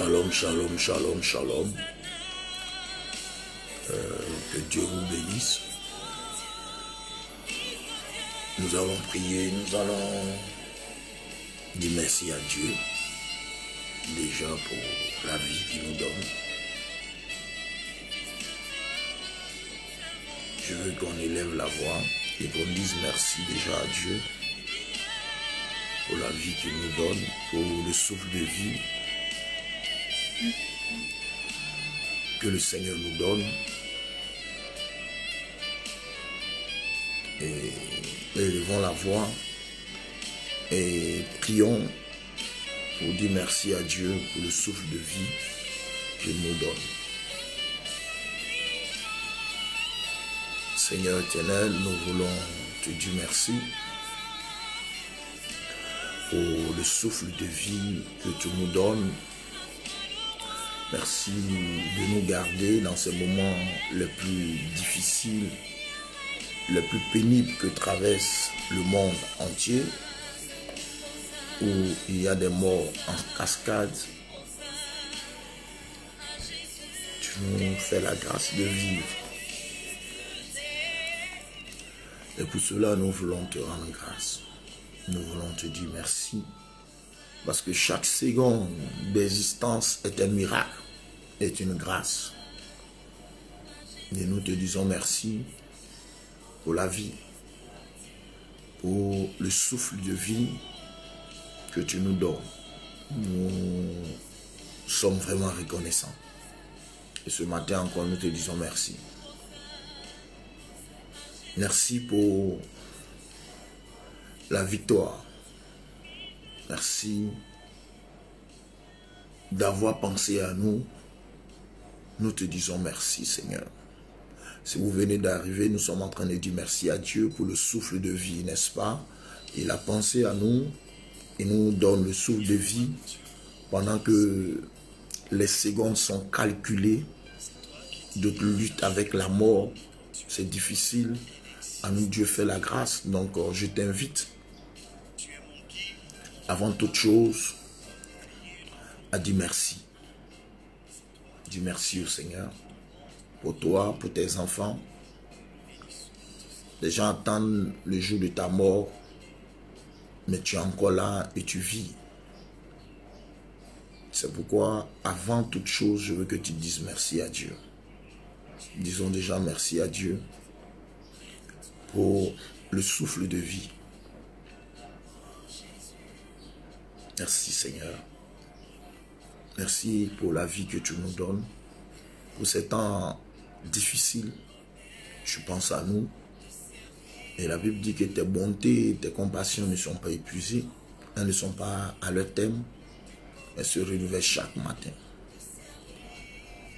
Shalom, shalom, shalom, shalom. Que Dieu vous bénisse. Nous allons prier, nous allons dire merci à Dieu déjà pour la vie qu'il nous donne. Je veux qu'on élève la voix et qu'on dise merci déjà à Dieu pour la vie qu'il nous donne, pour le souffle de vie que le Seigneur nous donne. Et élevons la voix et prions pour dire merci à Dieu pour le souffle de vie qu'il nous donne. Seigneur éternel, nous voulons te dire merci pour le souffle de vie que tu nous donnes. Merci de nous garder dans ces moments les plus difficiles, les plus pénibles que traverse le monde entier, où il y a des morts en cascade. Tu nous fais la grâce de vivre. Et pour cela, nous voulons te rendre grâce. Nous voulons te dire merci. Parce que chaque seconde d'existence est un miracle, est une grâce. Et nous te disons merci pour la vie, pour le souffle de vie que tu nous donnes. Nous sommes vraiment reconnaissants. Et ce matin encore, nous te disons merci. Merci pour la victoire. Merci d'avoir pensé à nous. Nous te disons merci, Seigneur. Si vous venez d'arriver, nous sommes en train de dire merci à Dieu pour le souffle de vie, n'est-ce pas? Il a pensé à nous et nous donne le souffle de vie pendant que les secondes sont calculées. D'autres luttent avec la mort. C'est difficile. À nous, Dieu fait la grâce. Donc, je t'invite, avant toute chose, à dire merci. Dis merci au Seigneur. Pour toi, pour tes enfants. Les gens attendent le jour de ta mort, mais tu es encore là et tu vis. C'est pourquoi, avant toute chose, je veux que tu dises merci à Dieu. Disons déjà merci à Dieu pour le souffle de vie. Merci Seigneur. Merci pour la vie que tu nous donnes. Pour ces temps difficiles, tu penses à nous. Et la Bible dit que tes bontés, tes compassions ne sont pas épuisées. Elles ne sont pas à leur terme. Elles se renouvellent chaque matin.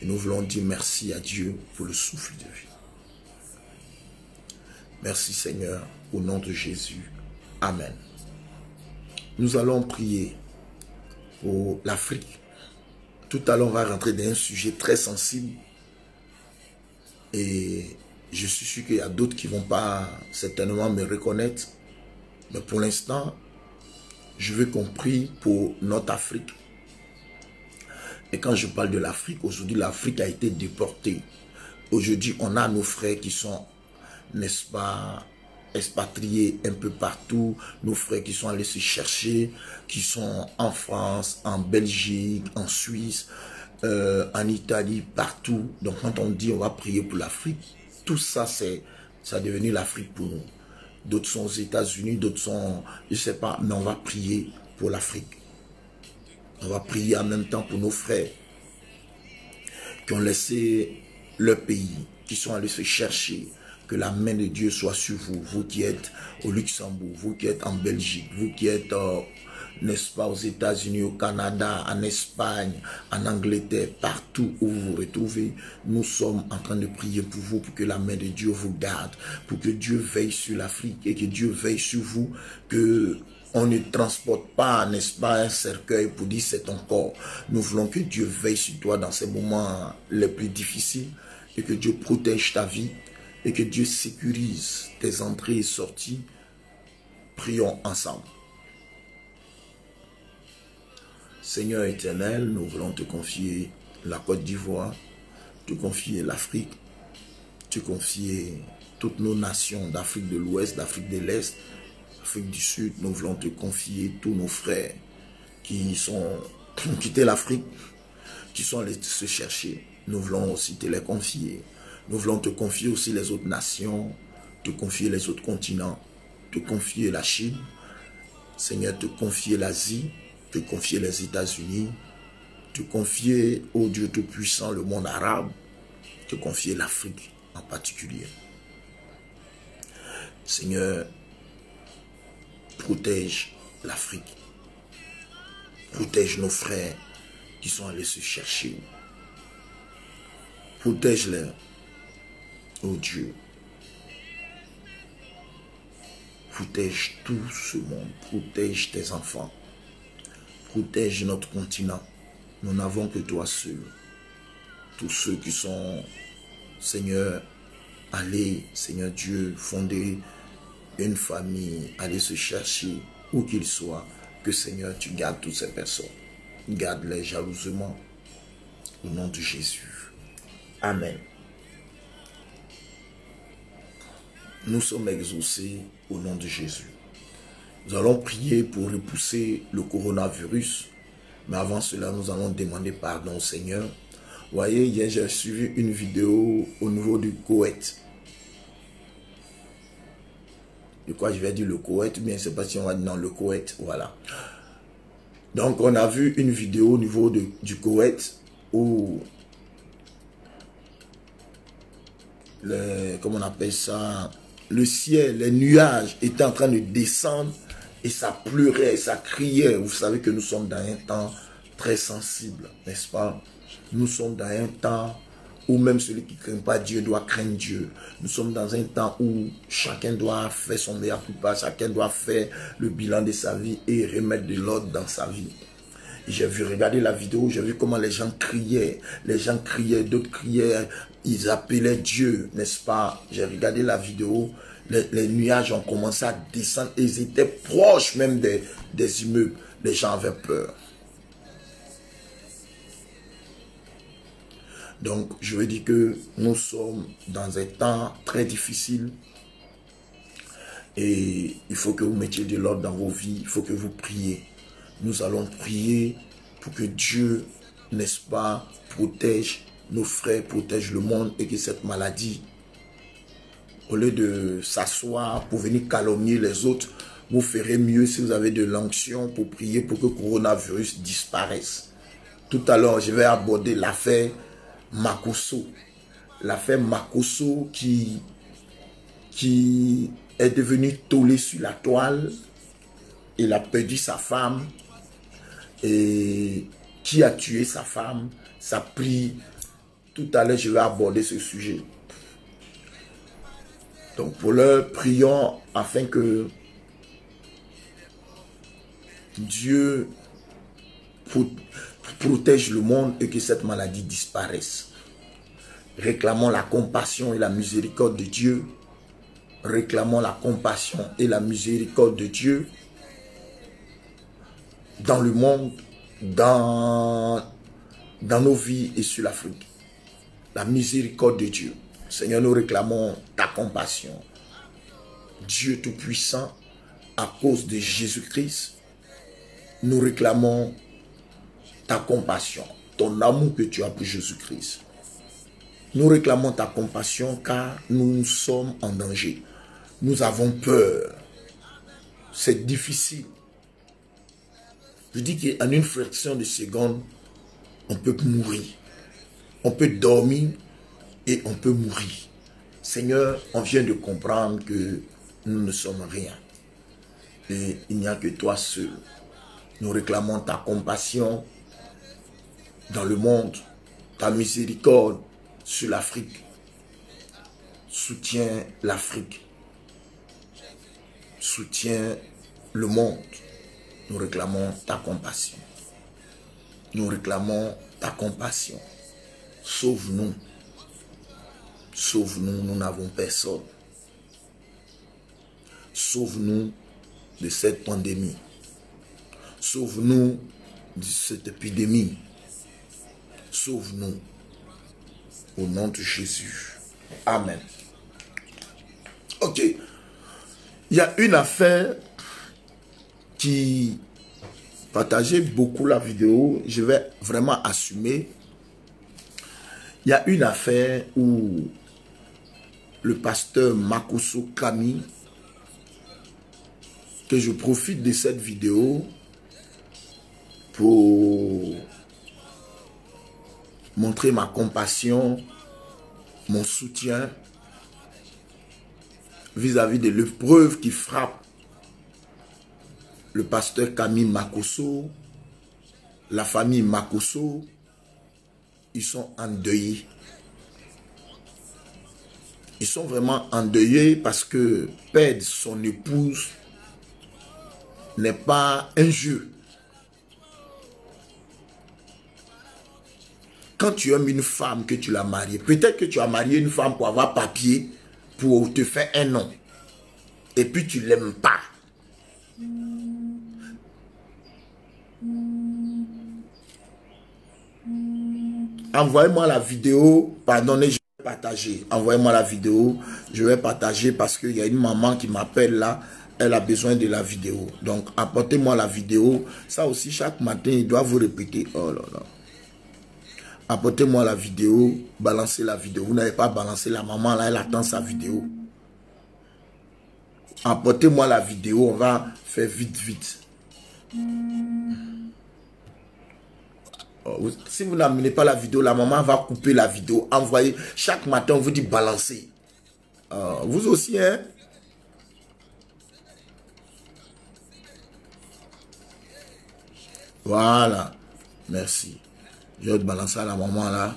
Et nous voulons dire merci à Dieu pour le souffle de vie. Merci Seigneur, au nom de Jésus. Amen. Nous allons prier pour l'Afrique. Tout à l'heure, on va rentrer dans un sujet très sensible. Et je suis sûr qu'il y a d'autres qui ne vont pas certainement me reconnaître. Mais pour l'instant, je veux qu'on prie pour notre Afrique. Et quand je parle de l'Afrique, aujourd'hui, l'Afrique a été déportée. Aujourd'hui, on a nos frères qui sont, n'est-ce pas, expatriés un peu partout. Nos frères qui sont allés se chercher, qui sont en France, en Belgique, en Suisse, en Italie, partout. Donc quand on dit on va prier pour l'Afrique, tout ça, ça devenu l'Afrique pour nous. D'autres sont aux États-Unis, d'autres sont, je ne sais pas, mais on va prier pour l'Afrique. On va prier en même temps pour nos frères qui ont laissé leur pays, qui sont allés se chercher. Que la main de Dieu soit sur vous, vous qui êtes au Luxembourg, vous qui êtes en Belgique, vous qui êtes, n'est-ce pas, aux États-Unis, au Canada, en Espagne, en Angleterre, partout où vous vous retrouvez. Nous sommes en train de prier pour vous, pour que la main de Dieu vous garde, pour que Dieu veille sur l'Afrique et que Dieu veille sur vous, que on ne transporte pas, n'est-ce pas, un cercueil pour dire c'est ton corps. Nous voulons que Dieu veille sur toi dans ces moments les plus difficiles et que Dieu protège ta vie. Et que Dieu sécurise tes entrées et sorties. Prions ensemble. Seigneur éternel, nous voulons te confier la Côte d'Ivoire, te confier l'Afrique, te confier toutes nos nations d'Afrique de l'Ouest, d'Afrique de l'Est, d'Afrique du Sud. Nous voulons te confier tous nos frères qui ont quitté l'Afrique, qui sont allés se chercher. Nous voulons aussi te les confier. Nous voulons te confier aussi les autres nations, te confier les autres continents, te confier la Chine, Seigneur, te confier l'Asie, te confier les États-Unis, te confier, ô Dieu Tout-Puissant, le monde arabe, te confier l'Afrique en particulier. Seigneur, protège l'Afrique, protège nos frères qui sont allés se chercher, protège-les, ô Dieu. Protège tout ce monde, protège tes enfants, protège notre continent. Nous n'avons que toi seul. Tous ceux qui sont, Seigneur, allés, Seigneur Dieu, fonder une famille, aller se chercher où qu'ils soient, que Seigneur, tu gardes toutes ces personnes. Garde-les jalousement. Au nom de Jésus. Amen. Nous sommes exaucés au nom de Jésus. Nous allons prier pour repousser le coronavirus. Mais avant cela, nous allons demander pardon au Seigneur. Vous voyez, hier, j'ai suivi une vidéo au niveau du Koweït. De quoi je vais dire le Koweït, mais je ne sais pas si on va dire dans le Koweït. Voilà. Donc, on a vu une vidéo au niveau du Koweït où comment on appelle ça, le ciel, les nuages étaient en train de descendre et ça pleurait, ça criait. Vous savez que nous sommes dans un temps très sensible, n'est-ce pas? Nous sommes dans un temps où même celui qui ne craint pas Dieu doit craindre Dieu. Nous sommes dans un temps où chacun doit faire son meilleur coupable, chacun doit faire le bilan de sa vie et remettre de l'ordre dans sa vie. J'ai vu regarder la vidéo, j'ai vu comment les gens criaient, d'autres criaient, ils appelaient Dieu, n'est-ce pas? J'ai regardé la vidéo, les nuages ont commencé à descendre, et ils étaient proches même des immeubles, les gens avaient peur. Donc, je veux dire que nous sommes dans un temps très difficile et il faut que vous mettiez de l'ordre dans vos vies, il faut que vous priez. Nous allons prier pour que Dieu, n'est-ce pas, protège nos frères, protège le monde et que cette maladie, au lieu de s'asseoir pour venir calomnier les autres, vous ferez mieux si vous avez de l'onction pour prier pour que le coronavirus disparaisse. Tout à l'heure, je vais aborder l'affaire Makosso. L'affaire Makosso qui est devenu tollé sur la toile. Il a perdu sa femme. Et qui a tué sa femme? Ça prie. Tout à l'heure, je vais aborder ce sujet. Donc, pour l'heure, prions afin que Dieu protège le monde et que cette maladie disparaisse. Réclamons la compassion et la miséricorde de Dieu. Réclamons la compassion et la miséricorde de Dieu dans le monde, dans nos vies et sur l'Afrique. La miséricorde de Dieu. Seigneur, nous réclamons ta compassion. Dieu Tout-Puissant, à cause de Jésus-Christ, nous réclamons ta compassion, ton amour que tu as pour Jésus-Christ. Nous réclamons ta compassion car nous sommes en danger. Nous avons peur. C'est difficile. Je dis qu'en une fraction de seconde, on peut mourir. On peut dormir et on peut mourir. Seigneur, on vient de comprendre que nous ne sommes rien. Et il n'y a que toi seul. Nous réclamons ta compassion dans le monde, ta miséricorde sur l'Afrique. Soutiens l'Afrique. Soutiens le monde. Nous réclamons ta compassion. Nous réclamons ta compassion. Sauve-nous. Sauve-nous, nous n'avons personne. Sauve-nous de cette pandémie. Sauve-nous de cette épidémie. Sauve-nous. Au nom de Jésus. Amen. Ok. Il y a une affaire qui partageait beaucoup la vidéo. Je vais vraiment assumer. Il y a une affaire où le pasteur Makosso Kami, que je profite de cette vidéo pour montrer ma compassion, mon soutien vis-à-vis de l'épreuve qui frappe le pasteur Kami Makosso, la famille Makosso. Ils sont endeuillés. Ils sont vraiment endeuillés parce que perdre son épouse n'est pas un jeu. Quand tu aimes une femme, que tu l'as mariée, peut-être que tu as marié une femme pour avoir papier, pour te faire un nom. Et puis tu ne l'aimes pas. Envoyez-moi la vidéo. Pardonnez, je vais partager. Envoyez-moi la vidéo. Je vais partager parce qu'il y a une maman qui m'appelle là. Elle a besoin de la vidéo. Donc, apportez-moi la vidéo. Ça aussi, chaque matin, il doit vous répéter. Oh là là. Apportez-moi la vidéo. Balancez la vidéo. Vous n'avez pas balancé la maman là. Elle attend sa vidéo. Apportez-moi la vidéo. On va faire vite, vite. Si vous n'amenez pas la vidéo, la maman va couper la vidéo. Envoyez. Chaque matin, on vous dit balancer. Vous aussi, hein? Voilà. Merci. Je vais te balancer à la maman là.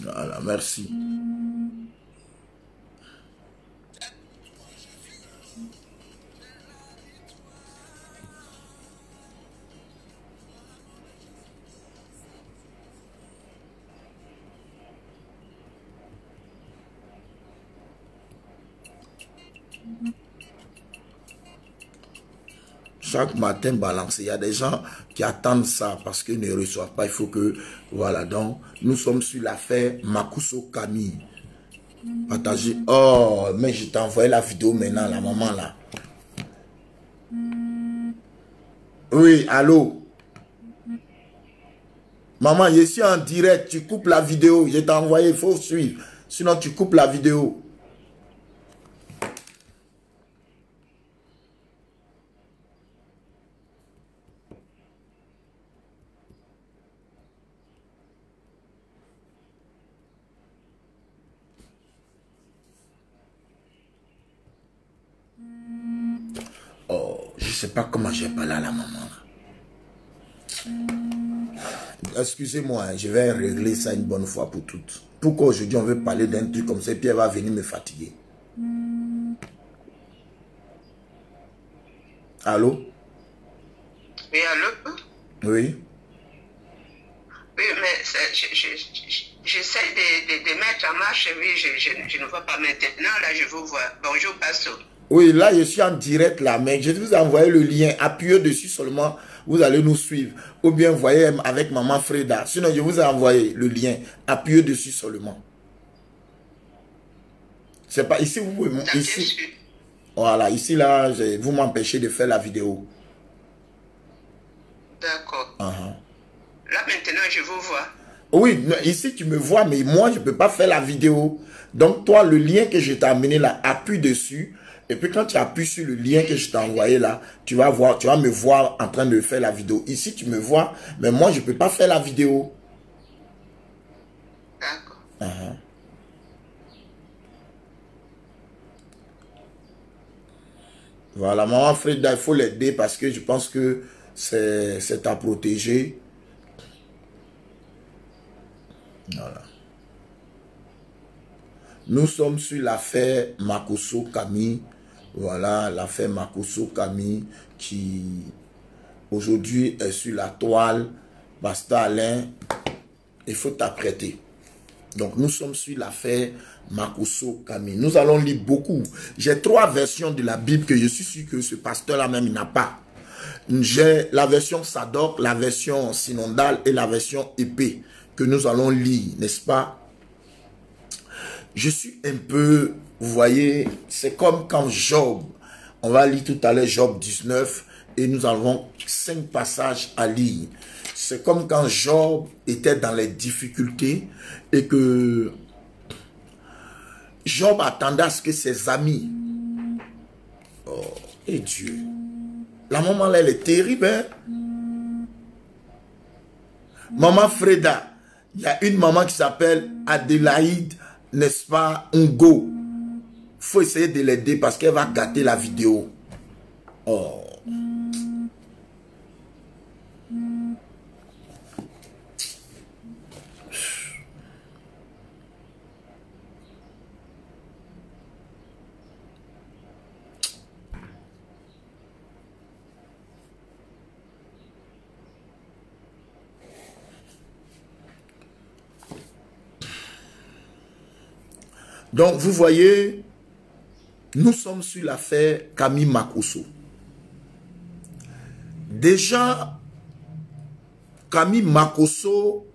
Voilà, merci. Chaque matin balancer. Il y a des gens qui attendent ça parce qu'ils ne reçoivent pas. Il faut que... Voilà, donc nous sommes sur l'affaire Makosso Kami. Partagez. Oh, mais je t'ai envoyé la vidéo maintenant, la maman là. Oui, allô? Maman, je suis en direct. Tu coupes la vidéo. Je t'ai envoyé, il faut suivre. Sinon, tu coupes la vidéo. Oh, je ne sais pas comment j'ai parlé à la maman. Excusez-moi, je vais régler ça une bonne fois pour toutes. Pourquoi aujourd'hui on veut parler d'un truc comme ça et puis elle va venir me fatiguer? Allô? Oui, allô? Oui? Oui, mais j'essaie de mettre en marche, oui, je ne vois pas maintenant, là je vous vois. Bonjour, pasteur. Oui, là je suis en direct là, mais je vous ai envoyé le lien. Appuyez dessus seulement, vous allez nous suivre. Ou bien voyez avec maman Freda. Sinon, je vous ai envoyé le lien. Appuyez dessus seulement. C'est pas ici, vous pouvez... Ici, voilà, ici là, vous m'empêchez de faire la vidéo. D'accord. Uh-huh. Là maintenant, je vous vois. Oui, ici tu me vois, mais moi je ne peux pas faire la vidéo. Donc toi, le lien que je t'ai amené là, appuie dessus. Et puis quand tu appuies sur le lien que je t'ai envoyé là, tu vas voir, tu vas me voir en train de faire la vidéo. Ici tu me vois, mais moi je ne peux pas faire la vidéo. D'accord. Uh-huh. Voilà, maman Freda, il faut l'aider parce que je pense que c'est à protéger. Voilà. Nous sommes sur l'affaire Makosso Kami. Voilà, l'affaire Makosso Kami qui aujourd'hui est sur la toile. Pasteur Alain, il faut t'apprêter. Donc nous sommes sur l'affaire Makosso Kami. Nous allons lire beaucoup. J'ai 3 versions de la Bible que je suis sûr que ce pasteur-là même n'a pas. J'ai la version Sadok, la version synodale et la version épée que nous allons lire, n'est-ce pas? Je suis un peu, vous voyez, c'est comme quand Job, on va lire tout à l'heure Job 19 et nous avons 5 passages à lire. C'est comme quand Job était dans les difficultés et que Job attendait à ce que ses amis, oh, et Dieu, la maman là, elle est terrible, hein? Maman Freda, il y a une maman qui s'appelle Adélaïde, n'est-ce pas, Ngo. Il faut essayer de l'aider parce qu'elle va gâter la vidéo. Oh. Donc, vous voyez, nous sommes sur l'affaire Kami Makosso. Déjà, Kami Makosso,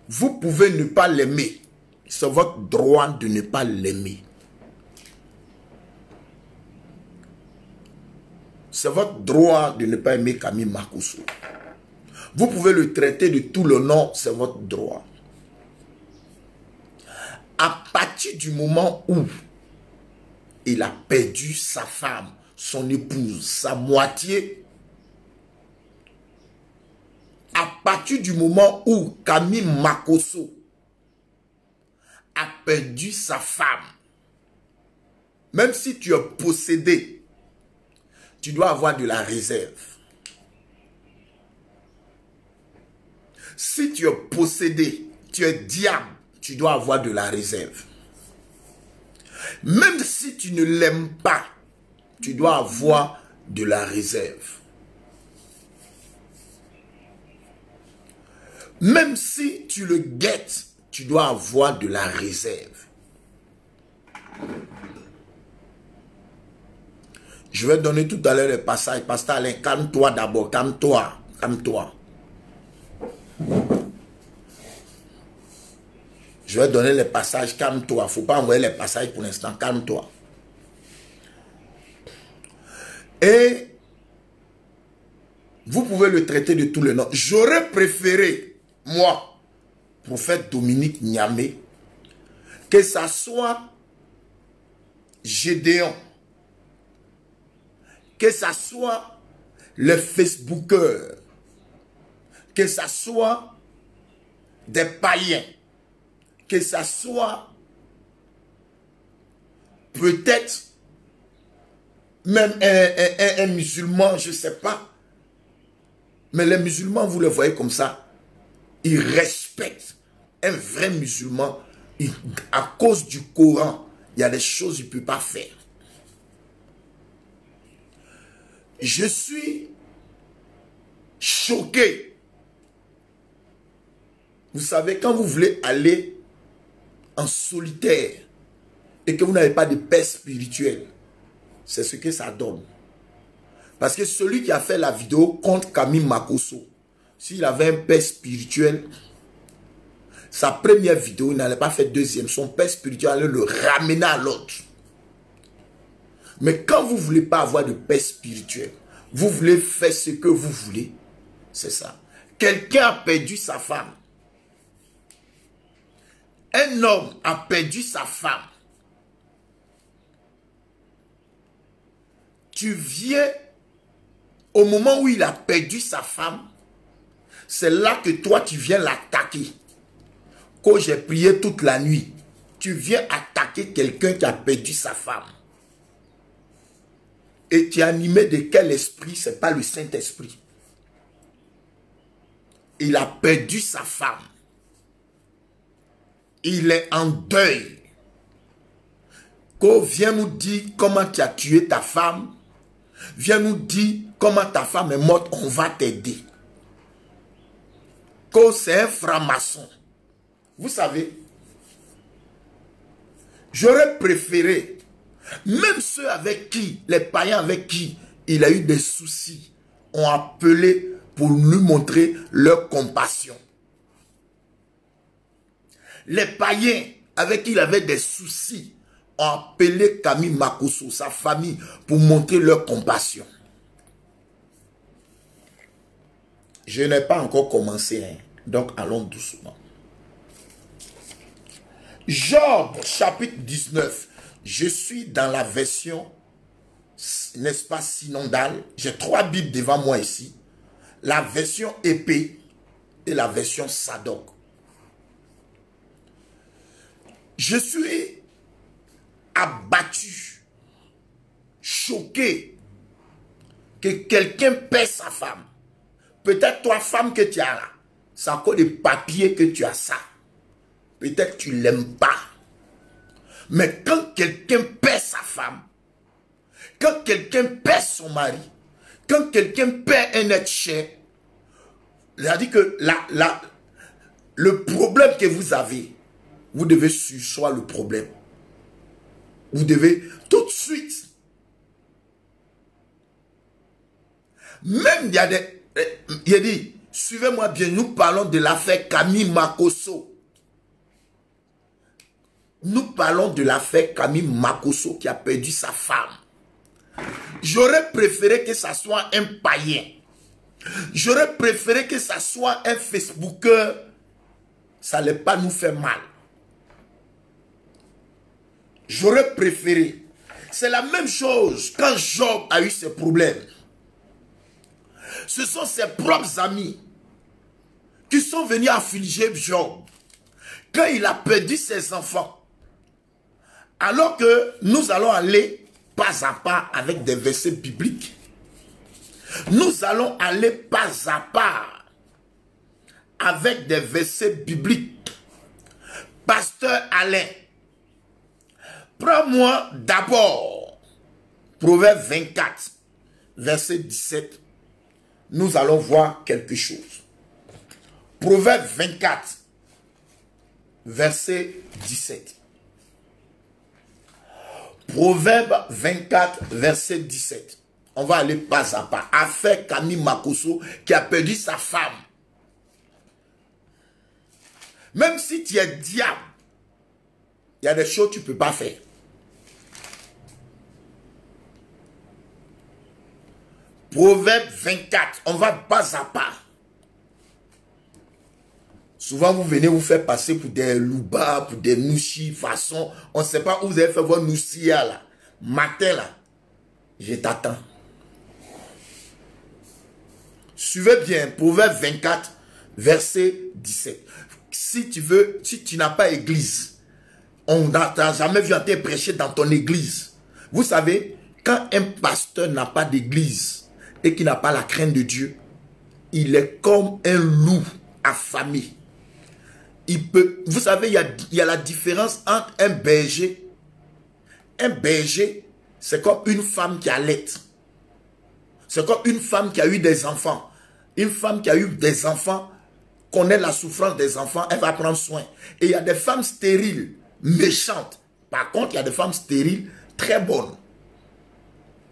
vous pouvez ne pas l'aimer. C'est votre droit de ne pas l'aimer. C'est votre droit de ne pas aimer Kami Makosso. Vous pouvez le traiter de tout le nom, c'est votre droit. À partir du moment où il a perdu sa femme, son épouse, sa moitié, à partir du moment où Kami Makosso a perdu sa femme, même si tu es possédé, tu dois avoir de la réserve. Si tu es possédé, tu es diable, tu dois avoir de la réserve. Même si tu ne l'aimes pas, tu dois avoir de la réserve. Même si tu le guettes, tu dois avoir de la réserve. Je vais donner tout à l'heure le passage. Pasteur Alain, calme-toi d'abord, calme-toi, calme-toi. Je vais donner les passages, calme-toi. Il ne faut pas envoyer les passages pour l'instant, calme-toi. Et vous pouvez le traiter de tous les noms. J'aurais préféré, moi, prophète Dominique Niamé, que ça soit Gédéon, que ça soit les Facebookers, que ça soit des païens, que ça soit peut-être même un musulman, je ne sais pas. Mais les musulmans, vous les voyez comme ça, ils respectent un vrai musulman. À cause du Coran, il y a des choses qu'il ne peut pas faire. Je suis choqué. Vous savez, quand vous voulez aller en solitaire et que vous n'avez pas de paix spirituelle, c'est ce que ça donne. Parce que celui qui a fait la vidéo contre Kami Makosso, s'il avait un père spirituel, sa première vidéo, il n'allait pas faire deuxième. Son père spirituel allait le ramener à l'autre. Mais quand vous ne voulez pas avoir de paix spirituelle, vous voulez faire ce que vous voulez, c'est ça. Quelqu'un a perdu sa femme. Un homme a perdu sa femme. Tu viens, au moment où il a perdu sa femme, c'est là que toi tu viens l'attaquer. Quand j'ai prié toute la nuit, tu viens attaquer quelqu'un qui a perdu sa femme. Et tu es animé de quel esprit? Ce n'est pas le Saint-Esprit. Il a perdu sa femme. Il est en deuil. Quand viens nous dire comment tu as tué ta femme, viens nous dire comment ta femme est morte, on va t'aider. Quand c'est un franc-maçon, vous savez, J'aurais préféré, même ceux avec qui, les païens avec qui il a eu des soucis, ont appelé pour lui montrer leur compassion. Les païens avec qui il avait des soucis ont appelé Camille Makosso, sa famille, pour montrer leur compassion. Je n'ai pas encore commencé, hein, donc allons doucement. Job, chapitre 19. Je suis dans la version, n'est-ce pas, synodale. J'ai 3 Bibles devant moi ici. La version épée et la version Sadok. Je suis abattu, choqué que quelqu'un paie sa femme. Peut-être toi, femme que tu as là, c'est encore des papiers que tu as ça. Peut-être que tu ne l'aimes pas. Mais quand quelqu'un paie sa femme, quand quelqu'un paie son mari, quand quelqu'un paie un être cher, c'est-à-dire que le problème que vous avez, vous devez sursoir le problème. Vous devez tout de suite. Même il y a des... Il a dit, suivez-moi bien, nous parlons de l'affaire Camille Makosso. Nous parlons de l'affaire Camille Makosso qui a perdu sa femme. J'aurais préféré que ça soit un païen. J'aurais préféré que ça soit un Facebooker. Ça n'allait pas nous faire mal. J'aurais préféré. C'est la même chose quand Job a eu ses problèmes. Ce sont ses propres amis qui sont venus affliger Job. Quand il a perdu ses enfants. Alors que nous allons aller pas à pas avec des versets bibliques. Nous allons aller pas à pas avec des versets bibliques. Pasteur Alain, prends-moi d'abord Proverbe 24, verset 17. Nous allons voir quelque chose. Proverbe 24, verset 17. Proverbe 24, verset 17. On va aller pas à pas. Affaire Camille Makosso qui a perdu sa femme. Même si tu es diable, il y a des choses que tu ne peux pas faire. Proverbe 24, on va pas à pas. Souvent, vous venez vous faire passer pour des loubas, pour des nouchis, façon. On ne sait pas où vous avez fait votre noussia là. Matin là, je t'attends. Suivez bien, Proverbe 24, verset 17. Si tu veux, si tu n'as pas église, on n'a jamais vu un tel prêcher dans ton église. Vous savez, quand un pasteur n'a pas d'église et qui n'a pas la crainte de Dieu, il est comme un loup affamé. Il peut, vous savez, il y a la différence entre un berger. Un berger, c'est comme une femme qui allait. C'est comme une femme qui a eu des enfants. Une femme qui a eu des enfants connaît la souffrance des enfants, elle va prendre soin. Et il y a des femmes stériles, méchantes. Par contre, il y a des femmes stériles très bonnes.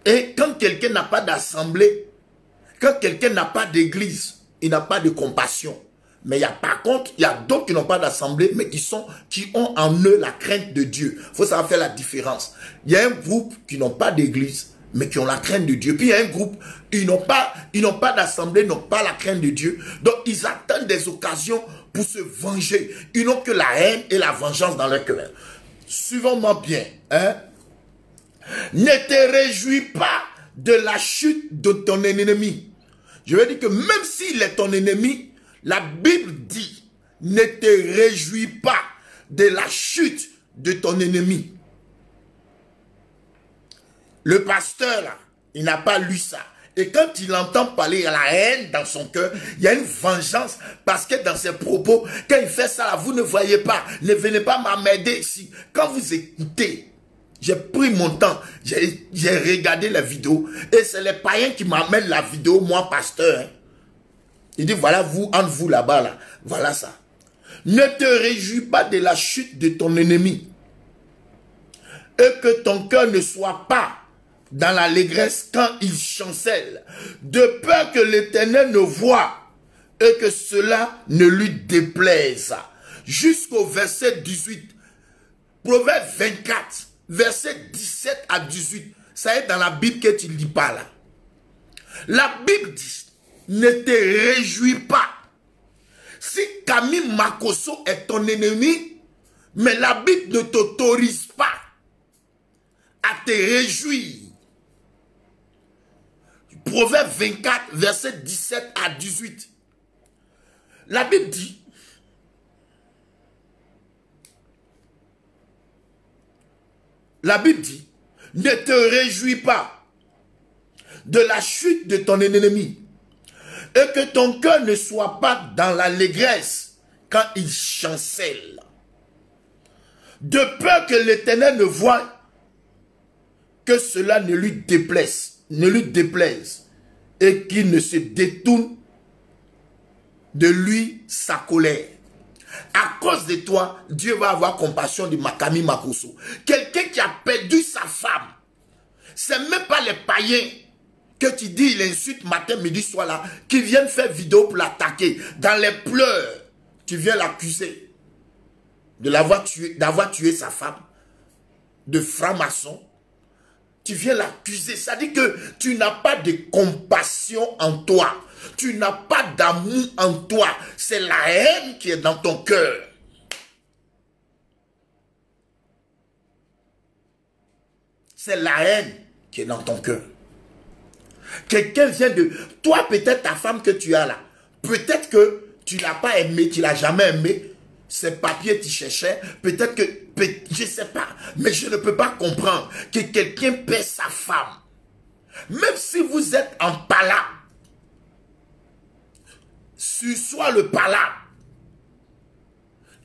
Et quand quelqu'un n'a pas d'assemblée, quand quelqu'un n'a pas d'église, il n'a pas de compassion. Mais par contre, il y a d'autres qui n'ont pas d'assemblée, mais qui ont en eux la crainte de Dieu. Il faut savoir faire la différence. Il y a un groupe qui n'ont pas d'église, mais qui ont la crainte de Dieu. Puis il y a un groupe, ils n'ont pas d'assemblée, n'ont pas la crainte de Dieu. Donc ils attendent des occasions pour se venger. Ils n'ont que la haine et la vengeance dans leur cœur. Suivons-moi bien. Hein? Ne te réjouis pas de la chute de ton ennemi. Je veux dire que même s'il est ton ennemi, la Bible dit, ne te réjouis pas de la chute de ton ennemi. Le pasteur, là, il n'a pas lu ça. Et quand il entend parler à la haine dans son cœur, il y a une vengeance. Parce que dans ses propos, quand il fait ça, là, vous ne voyez pas. Ne venez pas m'emmerder ici. Quand vous écoutez, j'ai pris mon temps, j'ai regardé la vidéo. Et c'est les païens qui m'amènent la vidéo, moi, pasteur. Hein. Il dit, voilà vous, entre vous là-bas, là. Voilà ça. Ne te réjouis pas de la chute de ton ennemi. et que ton cœur ne soit pas dans l'allégresse quand il chancelle, de peur que l'Éternel ne voie et que cela ne lui déplaise. Jusqu'au verset 18. Proverbe 24, verset 17 à 18. Ça est dans la Bible que tu ne lis pas là. La Bible dit, ne te réjouis pas. Si Camille Makosso est ton ennemi, mais la Bible ne t'autorise pas à te réjouir. Proverbe 24, verset 17 à 18. La Bible dit, ne te réjouis pas de la chute de ton ennemi et que ton cœur ne soit pas dans l'allégresse quand il chancelle. De peur que l'Éternel ne voie que cela ne lui déplaise et qu'il ne se détourne de lui sa colère. À cause de toi, Dieu va avoir compassion de Camille Makosso. Quelqu'un qui a perdu sa femme. C'est même pas les païens que tu dis, il insulte matin, midi, soir là, qui viennent faire vidéo pour l'attaquer. Dans les pleurs, tu viens l'accuser d'avoir tué sa femme, de franc-maçon. Tu viens l'accuser. Ça dit que tu n'as pas de compassion en toi. Tu n'as pas d'amour en toi. C'est la haine qui est dans ton cœur. C'est la haine qui est dans ton cœur. Quelqu'un vient de... Toi, peut-être ta femme que tu as là, peut-être que tu ne l'as pas aimée, tu ne l'as jamais aimée. Ces papiers tu cherchais, peut-être que... Je ne sais pas, mais je ne peux pas comprendre que quelqu'un perd sa femme. Même si vous êtes en palabre, soit le palabre.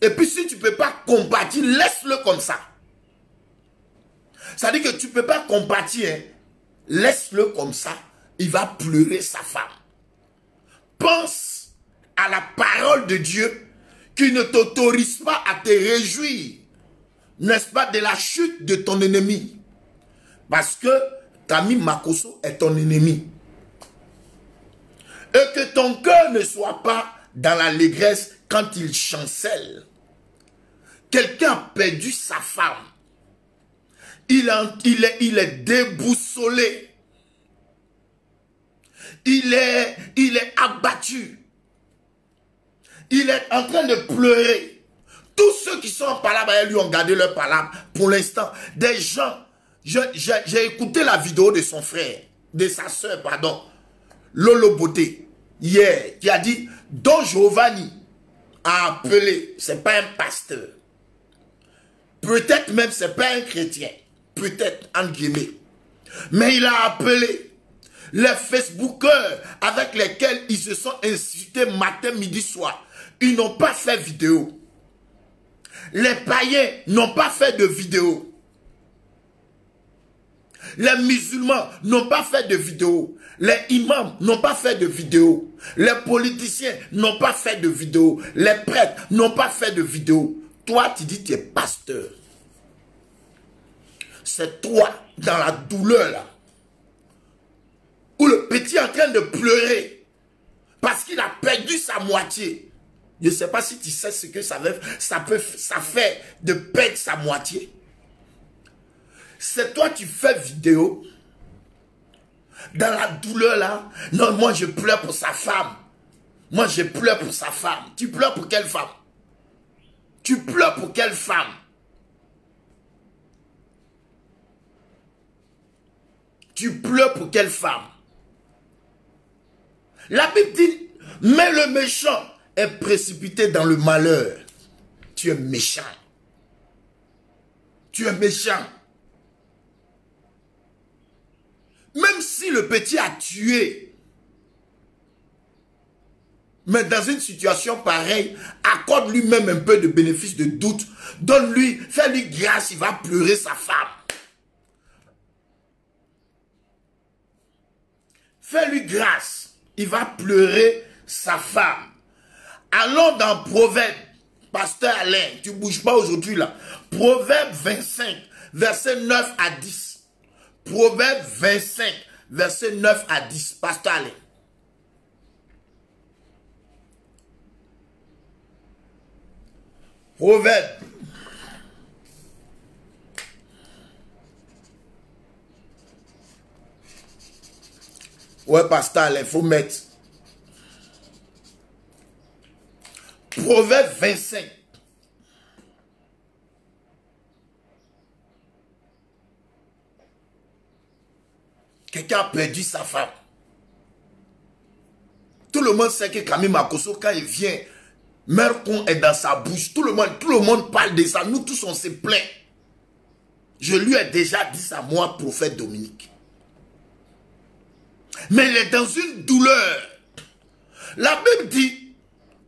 Et puis si tu ne peux pas compatir, laisse-le comme ça. Ça veut dire que tu ne peux pas compatir, hein? Laisse-le comme ça. Il va pleurer sa femme. Pense à la parole de Dieu qui ne t'autorise pas à te réjouir, n'est-ce pas, de la chute de ton ennemi. Parce que Camille Makosso est ton ennemi. Et que ton cœur ne soit pas dans l'allégresse quand il chancelle. Quelqu'un a perdu sa femme. Il est déboussolé. Il est abattu. Il est en train de pleurer. Tous ceux qui sont en palabre, lui ont gardé leur palabre. Pour l'instant, des gens, j'ai écouté la vidéo de son frère, de sa soeur, pardon, Lolo Beauté, hier, qui a dit, Don Giovanni a appelé, c'est pas un pasteur. Peut-être même c'est pas un chrétien. Peut-être, entre guillemets. Mais il a appelé les Facebookers avec lesquels ils se sont insultés matin, midi, soir. Ils n'ont pas fait vidéo. Les païens n'ont pas fait de vidéo. Les musulmans n'ont pas fait de vidéo. Les imams n'ont pas fait de vidéo. Les politiciens n'ont pas fait de vidéo. Les prêtres n'ont pas fait de vidéo. Toi, tu dis tu es pasteur. C'est toi, dans la douleur là, où le petit est en train de pleurer parce qu'il a perdu sa moitié. Je ne sais pas si tu sais ce que ça fait de perdre sa moitié. C'est toi qui fais vidéo dans la douleur là. Non, moi je pleure pour sa femme. Moi je pleure pour sa femme. Tu pleures pour quelle femme? Tu pleures pour quelle femme? Tu pleures pour quelle femme? La Bible dit, mais le méchant est précipité dans le malheur. Tu es méchant. Tu es méchant. Même si le petit a tué, mais dans une situation pareille, accorde-lui même un peu de bénéfice de doute. Donne-lui, fais-lui grâce, il va pleurer sa femme. Fais-lui grâce, il va pleurer sa femme. Allons dans Proverbe, pasteur Alain, tu ne bouges pas aujourd'hui là. Proverbe 25, verset 9 à 10. Proverbe 25, verset 9 à 10. Pasteur Alain. Proverbe. Ouais, pasteur Alain, il faut mettre. Proverbe 25. Quelqu'un a perdu sa femme. Tout le monde sait que Camille Makosso, quand il vient, Mercon est dans sa bouche. Tout le monde parle de ça. Nous tous, on se plaint. Je lui ai déjà dit ça, moi, prophète Dominique. Mais il est dans une douleur. La Bible dit,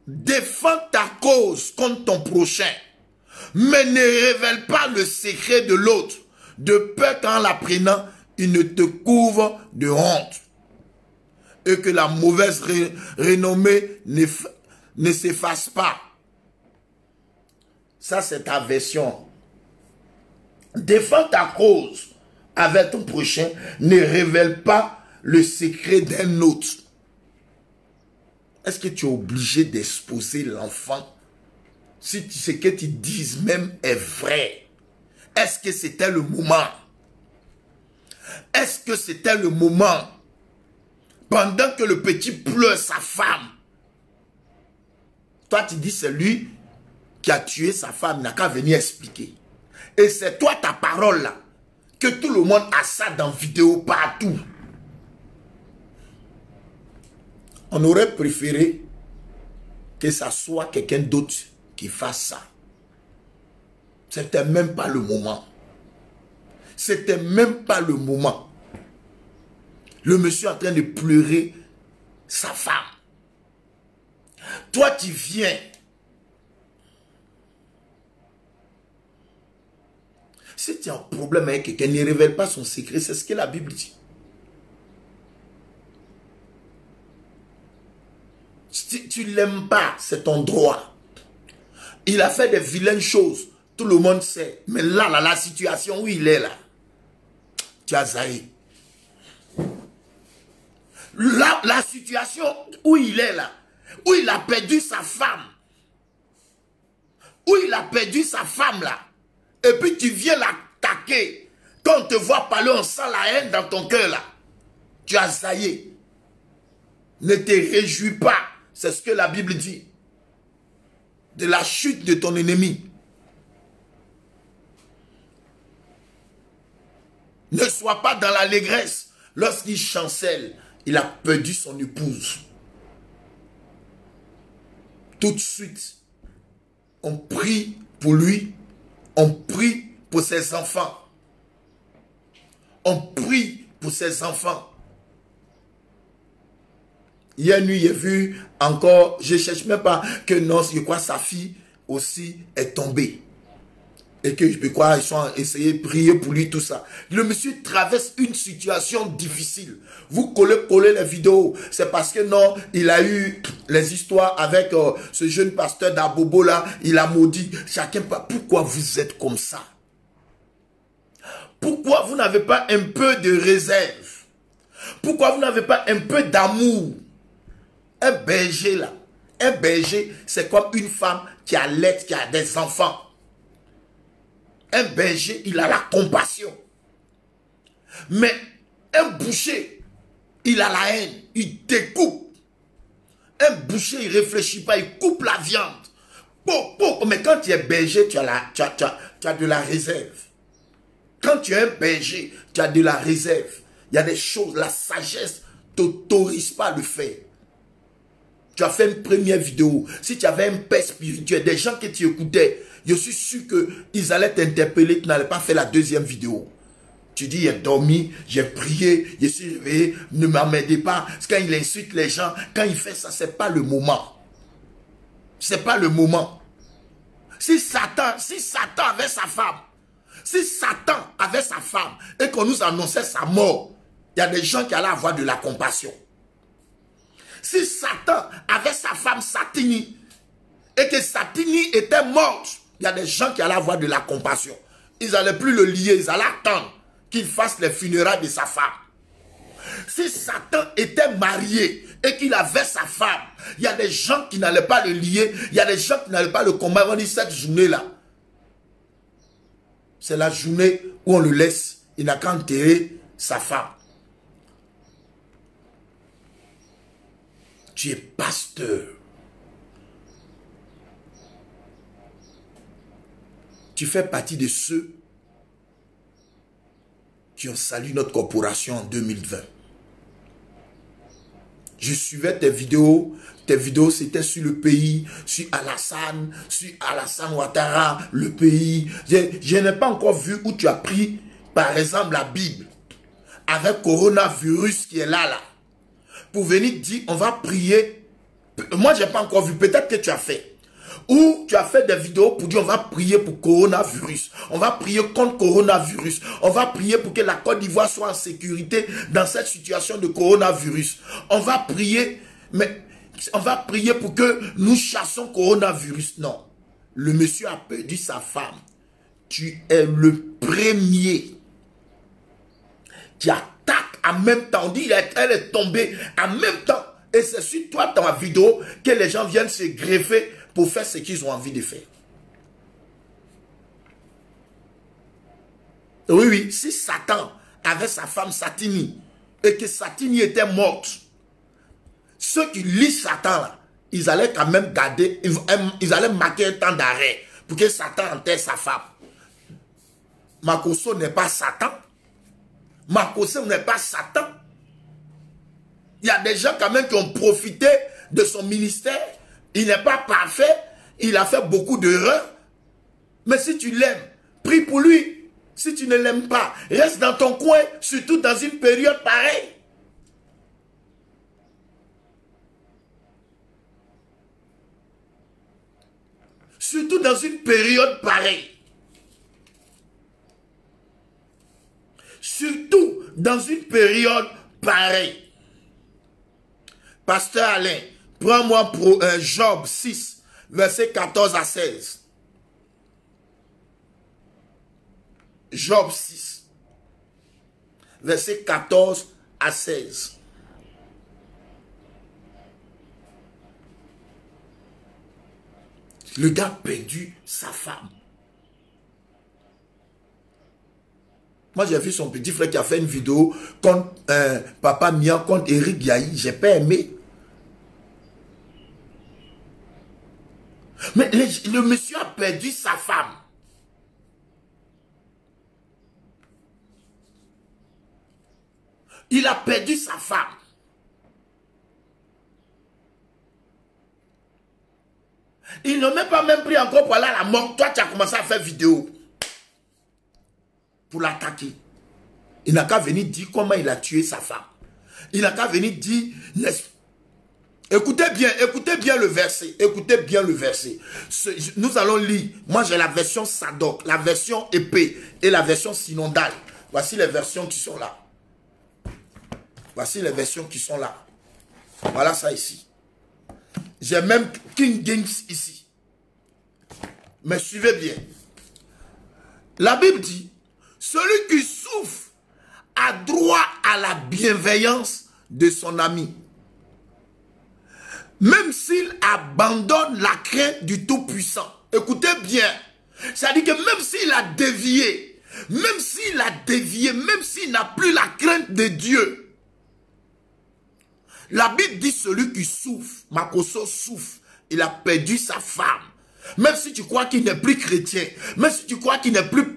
défends ta cause contre ton prochain, mais ne révèle pas le secret de l'autre, de peur qu'en l'apprenant, il ne te couvre de honte, et que la mauvaise renommée ne s'efface pas. Ça, c'est ta version. Défends ta cause avec ton prochain, ne révèle pas le secret d'un autre. Est-ce que tu es obligé d'exposer l'enfant si ce que tu dis même est vrai? Est-ce que c'était le moment? Est-ce que c'était le moment? Pendant que le petit pleure sa femme, toi tu dis c'est lui qui a tué sa femme, il n'a qu'à venir expliquer. Et c'est toi ta parole là, que tout le monde a ça dans vidéo partout. On aurait préféré que ça soit quelqu'un d'autre qui fasse ça. C'était même pas le moment. C'était même pas le moment. Le monsieur est en train de pleurer sa femme. Toi, tu viens. Si tu as un problème avec quelqu'un, ne révèle pas son secret. C'est ce que la Bible dit. Si tu ne l'aimes pas, c'est ton droit. Il a fait des vilaines choses. Tout le monde sait. Mais là, la situation où il est là, tu as zaï. Là, la situation où il est là, où il a perdu sa femme, où il a perdu sa femme là, et puis tu viens l'attaquer. Quand on te voit parler, on sent la haine dans ton cœur là. Tu as zaï. Ne te réjouis pas. C'est ce que la Bible dit. De la chute de ton ennemi. Ne sois pas dans l'allégresse. Lorsqu'il chancelle, il a perdu son épouse. Tout de suite, on prie pour lui. On prie pour ses enfants. On prie pour ses enfants. Hier nuit, j'ai vu encore, je ne cherche même pas que non, je crois sa fille aussi est tombée. Et que je crois, ils ont essayé de prier pour lui, tout ça. Le monsieur traverse une situation difficile. Vous collez les vidéos. C'est parce que non, il a eu les histoires avec ce jeune pasteur d'Abobo là. Il a maudit. Chacun, pourquoi vous êtes comme ça? Pourquoi vous n'avez pas un peu de réserve? Pourquoi vous n'avez pas un peu d'amour? Un berger là, un berger, c'est comme une femme qui allait, qui a des enfants. Un berger, il a la compassion. Mais un boucher, il a la haine, il découpe. Un boucher, il ne réfléchit pas, il coupe la viande. Mais quand tu es berger, tu as de la réserve. Quand tu es un berger, tu as de la réserve. Il y a des choses, la sagesse ne t'autorise pas à le faire. Tu as fait une première vidéo. Si tu avais un père spirituel, des gens que tu écoutais, je suis sûr qu'ils allaient t'interpeller, tu n'allais pas faire la deuxième vidéo. Tu dis, j'ai dormi, j'ai prié, je suis réveillé, ne m'emmerdez pas. Quand il insulte les gens, quand il fait ça, ce n'est pas le moment. Ce n'est pas le moment. Si Satan avait sa femme, et qu'on nous annonçait sa mort, il y a des gens qui allaient avoir de la compassion. Si Satan avait sa femme Satini et que Satini était morte, il y a des gens qui allaient avoir de la compassion. ils n'allaient plus le lier, ils allaient attendre qu'il fasse les funérailles de sa femme. Si Satan était marié et qu'il avait sa femme, il y a des gens qui n'allaient pas le lier, il y a des gens qui n'allaient pas le combattre. On dit cette journée-là, c'est la journée où on le laisse, il n'a qu'à enterrer sa femme. Tu es pasteur. Tu fais partie de ceux qui ont salué notre corporation en 2020. Je suivais tes vidéos c'était sur le pays, sur Alassane Ouattara, le pays. Je n'ai pas encore vu où tu as pris, par exemple, la Bible, avec coronavirus qui est là, pour venir dire, on va prier. Moi, je n'ai pas encore vu, peut-être que tu as fait. Ou tu as fait des vidéos pour dire on va prier pour coronavirus. On va prier contre coronavirus. On va prier pour que la Côte d'Ivoire soit en sécurité dans cette situation de coronavirus. On va prier, mais on va prier pour que nous chassons coronavirus. Non. Le monsieur a perdu sa femme. Tu es le premier qui attaque en même temps. On dit elle est tombée en même temps. Et c'est sur toi dans la vidéo que les gens viennent se greffer pour faire ce qu'ils ont envie de faire. Oui, oui, si Satan avait sa femme Satini et que Satini était morte, ceux qui lisent Satan là, ils allaient quand même garder, ils allaient marquer un temps d'arrêt pour que Satan enterre sa femme. Makoso n'est pas Satan. Makoso n'est pas Satan. Il y a des gens quand même qui ont profité de son ministère. Il n'est pas parfait. Il a fait beaucoup d'erreurs. Mais si tu l'aimes, prie pour lui. Si tu ne l'aimes pas, reste dans ton coin, surtout dans une période pareille. Surtout dans une période pareille. Surtout dans une période pareille. Pasteur Alain, prends-moi pour Job 6, verset 14 à 16. Job 6, verset 14 à 16. Le gars a perdu sa femme. Moi, j'ai vu son petit frère qui a fait une vidéo contre Papa Mia, contre Eric Yahi. J'ai pas aimé. Mais le monsieur a perdu sa femme. Il a perdu sa femme. Il n'a même pris encore pour aller à la mort. Toi, tu as commencé à faire vidéo pour l'attaquer. Il n'a qu'à venir dire comment il a tué sa femme. Il n'a qu'à venir dire... Écoutez bien le verset. Écoutez bien le verset. Nous allons lire. Moi, j'ai la version Sadok, la version épée et la version synodale. Voici les versions qui sont là. Voici les versions qui sont là. Voilà ça ici. J'ai même King James ici. Mais suivez bien. La Bible dit, celui qui souffre a droit à la bienveillance de son ami. Même s'il abandonne la crainte du Tout-Puissant. Écoutez bien. C'est-à-dire que même s'il a dévié, même s'il n'a plus la crainte de Dieu, la Bible dit celui qui souffre, Makoso souffre, il a perdu sa femme. Même si tu crois qu'il n'est plus chrétien, même si tu crois qu'il n'est plus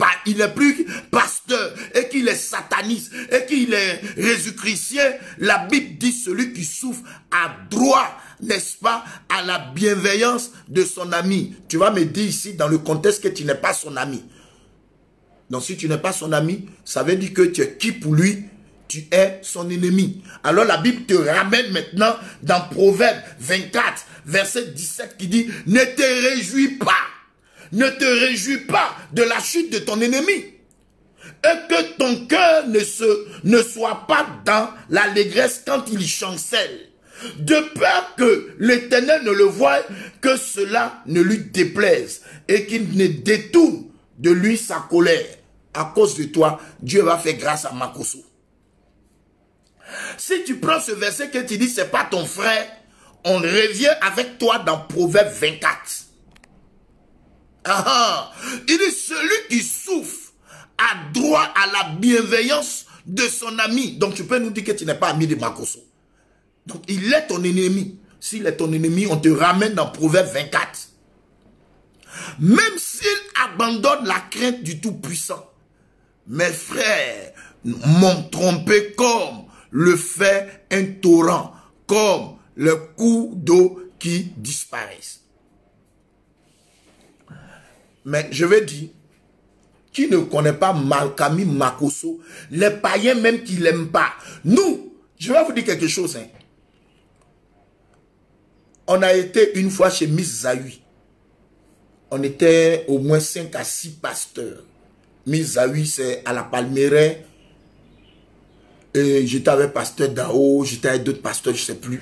pasteur, et qu'il est sataniste, et qu'il est jésus-christien, la Bible dit celui qui souffre a droit, n'est-ce pas, à la bienveillance de son ami. Tu vas me dire ici dans le contexte que tu n'es pas son ami. Donc si tu n'es pas son ami, ça veut dire que tu es qui pour lui? Tu es son ennemi. Alors la Bible te ramène maintenant dans Proverbe 24, verset 17 qui dit, ne te réjouis pas. Ne te réjouis pas de la chute de ton ennemi. Et que ton cœur ne soit pas dans l'allégresse quand il chancelle. De peur que l'Éternel ne le voie, que cela ne lui déplaise. Et qu'il ne détourne de lui sa colère. À cause de toi, Dieu va faire grâce à Makosso. Si tu prends ce verset que tu dis, c'est pas ton frère, on revient avec toi dans Proverbe 24. Il dit, celui qui souffre a droit à la bienveillance de son ami. Donc tu peux nous dire que tu n'es pas ami de Makosso. Donc il est ton ennemi. S'il est ton ennemi, on te ramène dans Proverbe 24. Même s'il abandonne la crainte du Tout-Puissant, mes frères m'ont trompé comme le fait un torrent, comme le cours d'eau qui disparaissent. Mais je vais dire, qui ne connaît pas Camille Makosso, les païens même qui ne l'aiment pas. Nous, je vais vous dire quelque chose. Hein. On a été une fois chez Miss Zahui. On était au moins 5 à 6 pasteurs. Miss Zahui, c'est à la Palmeraie. Et j'étais avec pasteur Dao, j'étais avec d'autres pasteurs, je ne sais plus.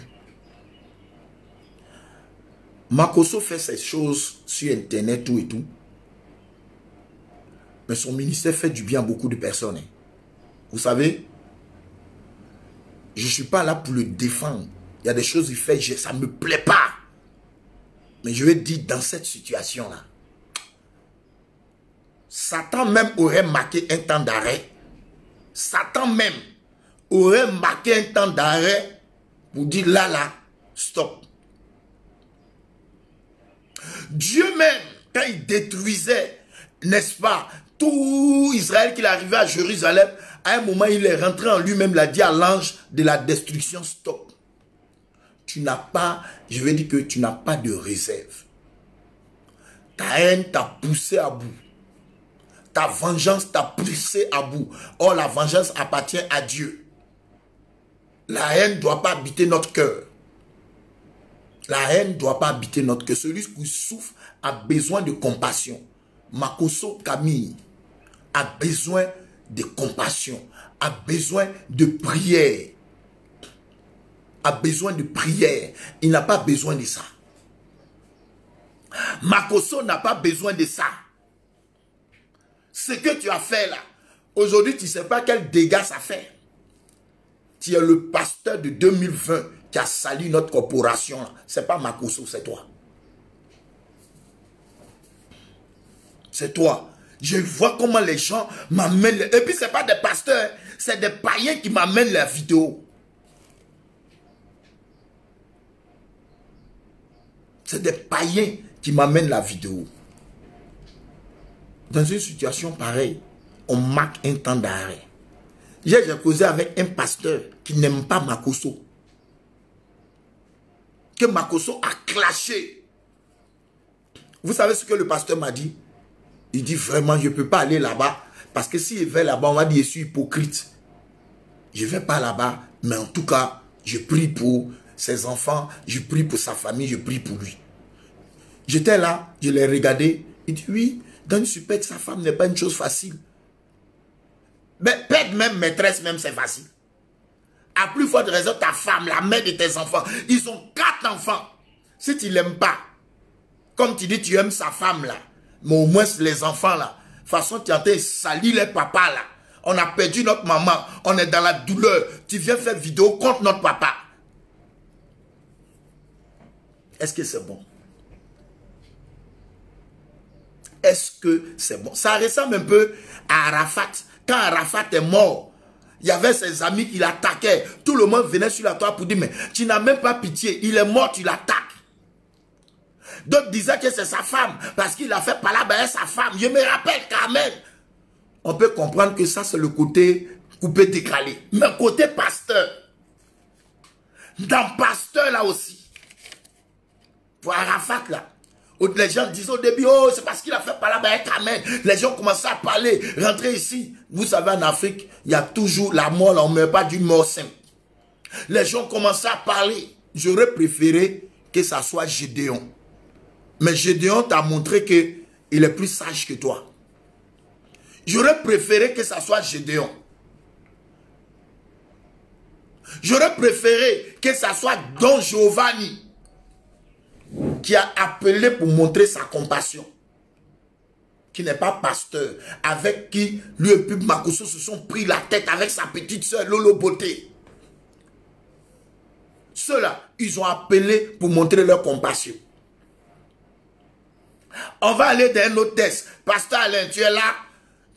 Makosso fait ces choses sur Internet, tout et tout. Mais son ministère fait du bien à beaucoup de personnes. Hein. Vous savez, je ne suis pas là pour le défendre. Il y a des choses qu'il fait, ça ne me plaît pas. Mais je vais dire, dans cette situation-là, Satan même aurait marqué un temps d'arrêt. Satan même aurait marqué un temps d'arrêt pour dire là, stop. Dieu même, quand il détruisait, n'est-ce pas, tout Israël qu'il arrivait à Jérusalem, à un moment, il est rentré en lui-même, il a dit à l'ange de la destruction, stop. Tu n'as pas, je vais dire que tu n'as pas de réserve. Ta haine t'a poussé à bout. Ta vengeance t'a poussé à bout. Or, la vengeance appartient à Dieu. La haine ne doit pas habiter notre cœur. La haine ne doit pas habiter notre cœur. Celui qui souffre a besoin de compassion. Makosso Camille a besoin de compassion, a besoin de prière. A besoin de prière. Il n'a pas besoin de ça. Makosso n'a pas besoin de ça. Ce que tu as fait là, aujourd'hui, tu ne sais pas quel dégât ça fait. Tu es le pasteur de 2020 qui a sali notre corporation. Ce n'est pas Makosso, c'est toi. C'est toi. Je vois comment les gens m'amènent. Et puis, ce n'est pas des pasteurs, c'est des païens qui m'amènent leurs vidéos. C'est des païens qui m'amènent la vidéo. Dans une situation pareille, on marque un temps d'arrêt. J'ai causé avec un pasteur qui n'aime pas Makosso. Que Makosso a clashé. Vous savez ce que le pasteur m'a dit? Il dit vraiment, je ne peux pas aller là-bas. Parce que s'il va là-bas, on va dire, je suis hypocrite. Je ne vais pas là-bas. Mais en tout cas, je prie pour ses enfants. Je prie pour sa famille. Je prie pour lui. J'étais là, je l'ai regardé. Il dit, oui, dans une suppète, sa femme n'est pas une chose facile. Mais perdre même maîtresse, même c'est facile. À plus forte raison, ta femme, la mère de tes enfants, ils ont 4 enfants. Si tu ne l'aimes pas, comme tu dis, tu aimes sa femme là, mais au moins les enfants là, de toute façon, tu es en train de salir les papas là. On a perdu notre maman, on est dans la douleur. Tu viens faire vidéo contre notre papa. Est-ce que c'est bon? Est-ce que c'est bon? Ça ressemble un peu à Arafat. Quand Arafat est mort, il y avait ses amis qui l'attaquaient. Tout le monde venait sur la toile pour dire, mais tu n'as même pas pitié. Il est mort, tu l'attaques. D'autres disaient que c'est sa femme, parce qu'il a fait palabre avec sa femme. Je me rappelle quand même. On peut comprendre que ça, c'est le côté coupé, décalé. Mais côté pasteur, dans pasteur là aussi, pour Arafat là, les gens disaient au début, oh, c'est parce qu'il a fait palabre avec Amen. Les gens commençaient à parler, rentrer ici. Vous savez, en Afrique, il y a toujours la mort, là, on ne meurt pas d'une mort simple. Les gens commençaient à parler. J'aurais préféré que ça soit Gédéon. Mais Gédéon t'a montré qu'il est plus sage que toi. J'aurais préféré que ça soit Gédéon. J'aurais préféré que ça soit Don Giovanni qui a appelé pour montrer sa compassion. qui n'est pas pasteur, avec qui lui et Pub Makosso se sont pris la tête avec sa petite soeur Lolo Beauté. Ceux-là, ils ont appelé pour montrer leur compassion. On va aller dans un autre texte. Pasteur Alain, tu es là?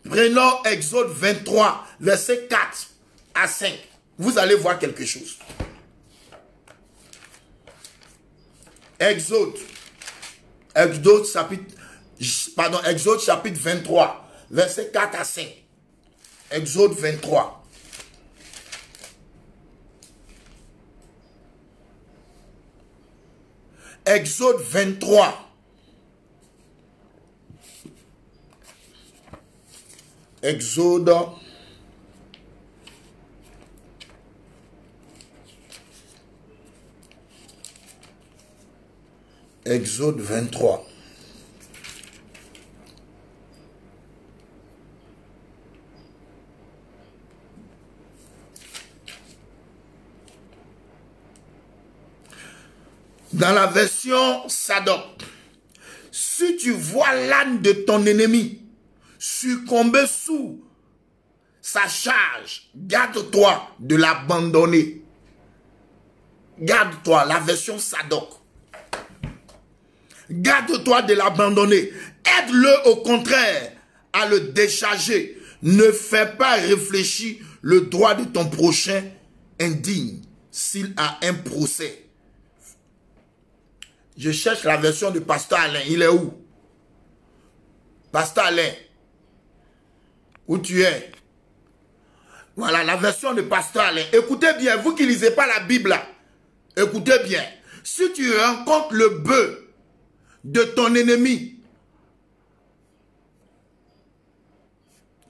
Prenons Exode 23, verset 4 à 5. Vous allez voir quelque chose. Exode chapitre 23, verset 4 à 5. Exode 23. Exode 23. Exode 23. Dans la version Sadok, si tu vois l'âne de ton ennemi succomber sous sa charge, garde-toi de l'abandonner. Garde-toi, la version Sadok. Garde-toi de l'abandonner. Aide-le au contraire à le décharger. Ne fais pas réfléchir le droit de ton prochain indigne s'il a un procès. Je cherche la version de Pasteur Alain. Il est où? Pasteur Alain. Où tu es? Voilà la version de Pasteur Alain. Écoutez bien, vous qui ne lisez pas la Bible là. Écoutez bien. Si tu rencontres le bœuf de ton ennemi,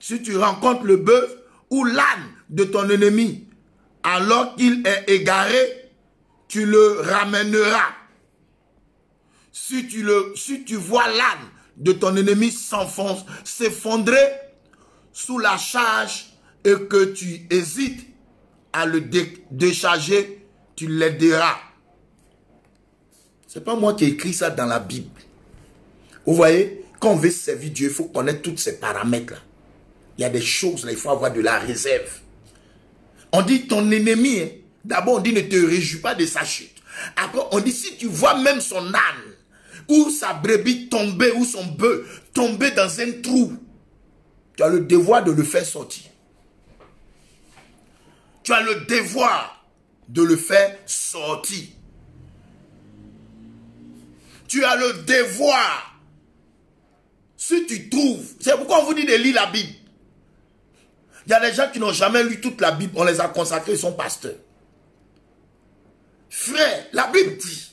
si tu rencontres le bœuf ou l'âne de ton ennemi, alors qu'il est égaré, tu le ramèneras. Si tu vois l'âne de ton ennemi s'effondrer sous la charge et que tu hésites à le décharger, tu l'aideras. Ce n'est pas moi qui ai écrit ça dans la Bible. Vous voyez, quand on veut servir Dieu, il faut connaître tous ces paramètres-là. Il y a des choses là, il faut avoir de la réserve. On dit ton ennemi, hein, d'abord on dit ne te réjouis pas de sa chute. Après on dit si tu vois même son âne ou sa brebis tomber ou son bœuf tomber dans un trou, tu as le devoir de le faire sortir. Tu as le devoir de le faire sortir. Tu as le devoir. Si tu trouves, c'est pourquoi on vous dit de lire la Bible. Il y a des gens qui n'ont jamais lu toute la Bible, on les a consacrés, ils sont pasteurs. Frère, la Bible dit,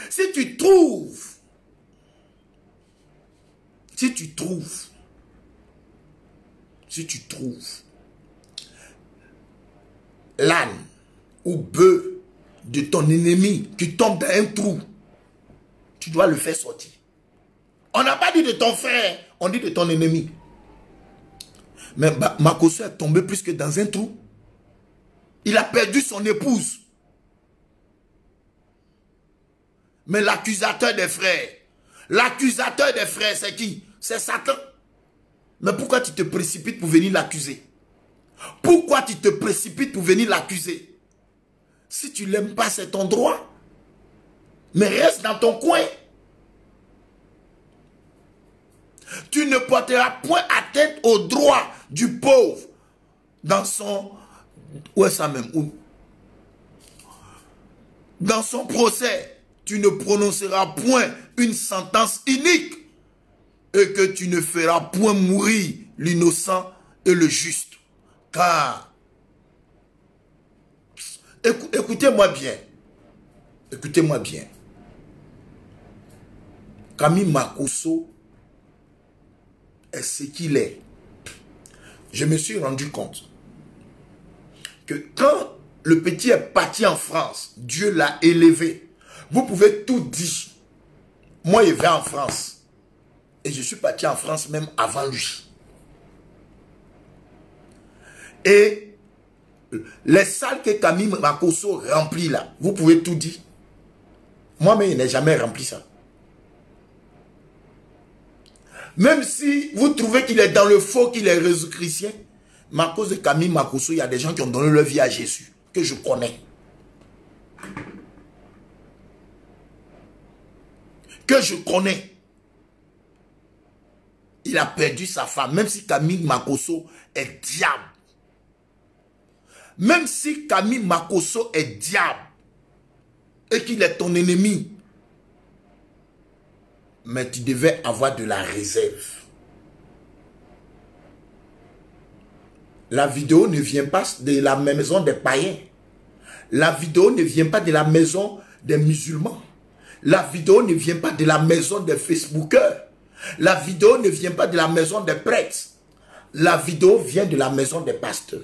si tu trouves l'âne ou bœuf de ton ennemi qui tombe dans un trou, tu dois le faire sortir. On n'a pas dit de ton frère, on dit de ton ennemi. Mais Makosso est tombé plus que dans un trou. Il a perdu son épouse. Mais l'accusateur des frères, c'est qui? C'est Satan. Mais pourquoi tu te précipites pour venir l'accuser? Pourquoi tu te précipites pour venir l'accuser? Si tu ne l'aimes pas, c'est ton droit. Mais reste dans ton coin. Tu ne porteras point atteinte au droit du pauvre dans son... Où est ça même? Où? Dans son procès, tu ne prononceras point une sentence inique et que tu ne feras point mourir l'innocent et le juste. Car, écoutez-moi bien, écoutez-moi bien. Camille Makosso est ce qu'il est. Je me suis rendu compte que quand le petit est parti en France, Dieu l'a élevé. Vous pouvez tout dire. Moi, je vais en France. Et je suis parti en France même avant lui. Et les salles que Camille Makosso remplit là, vous pouvez tout dire. Moi-même, il n'a jamais rempli ça. Même si vous trouvez qu'il est dans le faux, qu'il est réseau-chrétien, mais à cause de Camille Makosso, il y a des gens qui ont donné leur vie à Jésus, que je connais. Que je connais. Il a perdu sa femme, même si Camille Makosso est diable. Même si Camille Makosso est diable et qu'il est ton ennemi, mais tu devais avoir de la réserve. La vidéo ne vient pas de la maison des païens. La vidéo ne vient pas de la maison des musulmans. La vidéo ne vient pas de la maison des Facebookers. La vidéo ne vient pas de la maison des prêtres. La vidéo vient de la maison des pasteurs.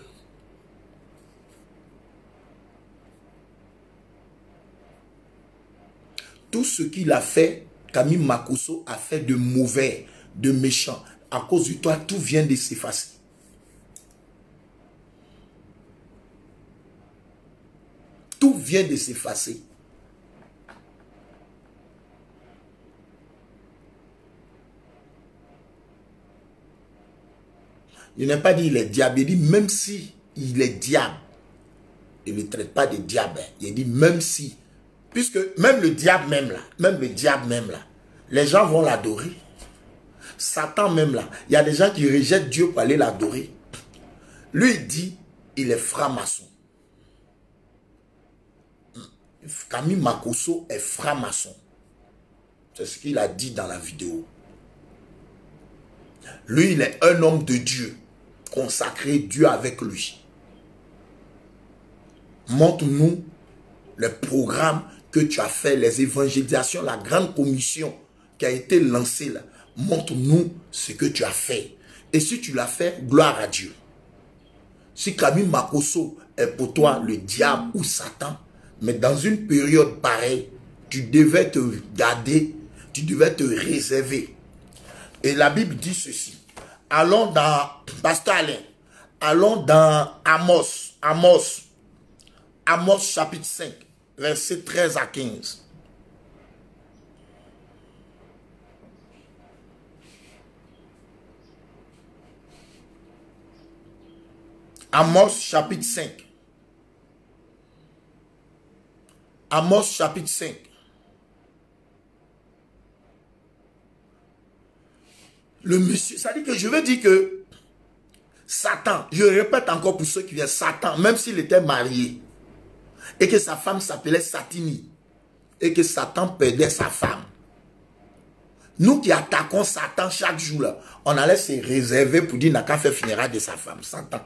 Tout ce qu'il a fait, Camille Makosso a fait de mauvais, de méchant. À cause de toi, tout vient de s'effacer. Tout vient de s'effacer. Il n'a pas dit il est diable. Il dit même si il est diable, il ne le traite pas de diable. Il dit même si. Puisque même le diable même là, les gens vont l'adorer. Satan même là, il y a des gens qui rejettent Dieu pour aller l'adorer. Lui il dit, il est franc-maçon. Camille Makosso est franc-maçon. C'est ce qu'il a dit dans la vidéo. Lui, il est un homme de Dieu. Consacré, Dieu avec lui. Montre-nous le programme que tu as fait, les évangélisations, la grande commission qui a été lancée là. Montre-nous ce que tu as fait. Et si tu l'as fait, gloire à Dieu. Si Camille Makosso est pour toi le diable ou Satan, mais dans une période pareille, tu devais te garder, tu devais te réserver. Et la Bible dit ceci. Allons dans, Pasteur Alain, allons dans Amos chapitre 5, versets 13 à 15. Amos chapitre 5. Amos chapitre 5. Le monsieur, ça dit que je veux dire que Satan, je répète encore pour ceux qui viennent, Satan, même s'il était marié, et que sa femme s'appelait Satini, et que Satan perdait sa femme. Nous qui attaquons Satan chaque jour, là, on allait se réserver pour dire n'a qu'à faire funérailles de sa femme, Satan.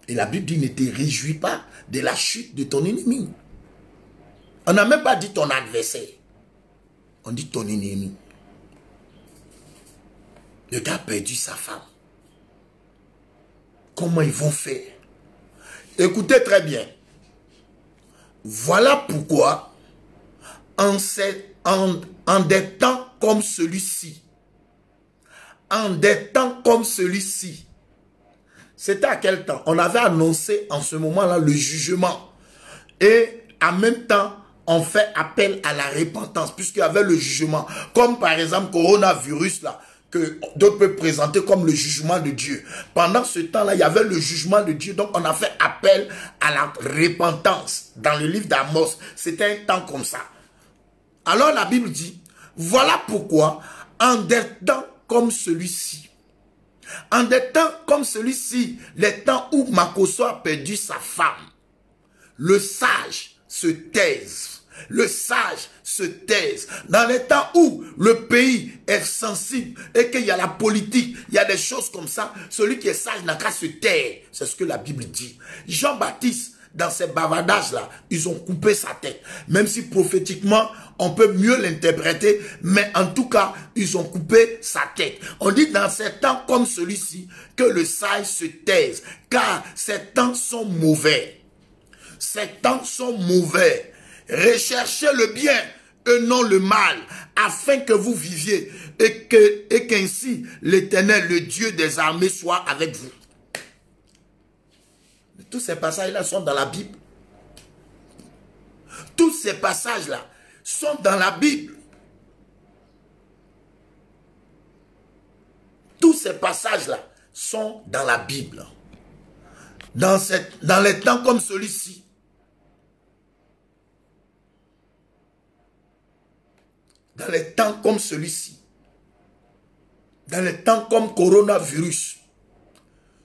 Et la Bible dit, ne te réjouis pas de la chute de ton ennemi. On n'a même pas dit ton adversaire. On dit ton ennemi. Le gars a perdu sa femme. Comment ils vont faire? Écoutez très bien. Voilà pourquoi, en des temps comme celui-ci, c'était à quel temps? On avait annoncé en ce moment-là le jugement. Et en même temps, on fait appel à la repentance, puisqu'il y avait le jugement. Comme par exemple, coronavirus, là, que d'autres peuvent présenter comme le jugement de Dieu. Pendant ce temps-là, il y avait le jugement de Dieu. Donc, on a fait appel à la repentance. Dans le livre d'Amos, c'était un temps comme ça. Alors, la Bible dit, voilà pourquoi, en des temps comme celui-ci, en des temps comme celui-ci, les temps où Makosso a perdu sa femme, le sage se taise. Le sage se taise. Dans les temps où le pays est sensible et qu'il y a la politique, il y a des choses comme ça, celui qui est sage n'a qu'à se taire. C'est ce que la Bible dit. Jean-Baptiste, dans ces bavardages-là, ils ont coupé sa tête. Même si prophétiquement, on peut mieux l'interpréter, mais en tout cas, ils ont coupé sa tête. On dit dans ces temps comme celui-ci, que le sage se taise, car ces temps sont mauvais. Ces temps sont mauvais. Recherchez le bien et non le mal, afin que vous viviez et qu'ainsi l'Éternel, le Dieu des armées, soit avec vous. Tous ces passages-là sont dans la Bible. Tous ces passages-là sont dans la Bible. ces passages-là sont dans la Bible. Dans les temps comme celui-ci, dans les temps comme celui-ci, dans les temps comme coronavirus,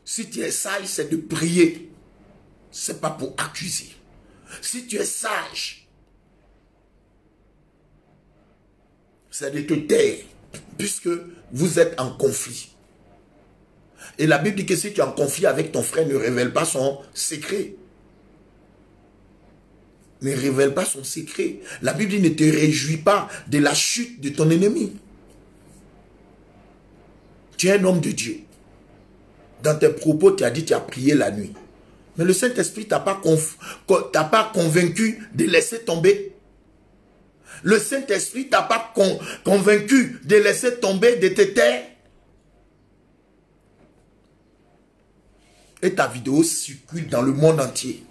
si tu es sage, c'est de prier. C'est pas pour accuser. Si tu es sage, c'est de te taire, puisque vous êtes en conflit. Et la Bible dit que si tu es en conflit avec ton frère, ne révèle pas son secret. Ne révèle pas son secret. La Bible dit ne te réjouis pas de la chute de ton ennemi. Tu es un homme de Dieu. Dans tes propos, tu as dit tu as prié la nuit. Mais le Saint-Esprit t'a pas convaincu de laisser tomber. Le Saint-Esprit t'a pas convaincu de laisser tomber, de te taire. Et ta vidéo circule dans le monde entier.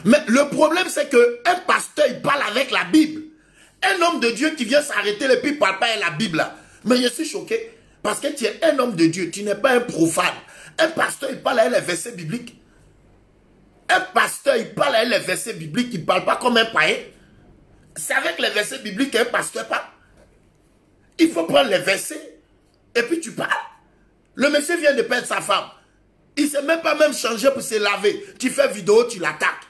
Mais le problème, c'est qu'un pasteur, il parle avec la Bible. Un homme de Dieu qui vient s'arrêter et puis il parle pas avec la Bible. Là. Mais je suis choqué. Parce que tu es un homme de Dieu. Tu n'es pas un profane. Un pasteur, il parle avec les versets bibliques. Un pasteur, il parle avec les versets bibliques. Il ne parle pas comme un païen. C'est avec les versets bibliques qu'un pasteur parle. Il faut prendre les versets et puis tu parles. Le monsieur vient de perdre sa femme. Il ne s'est même pas changé pour se laver. Tu fais vidéo, tu l'attaques.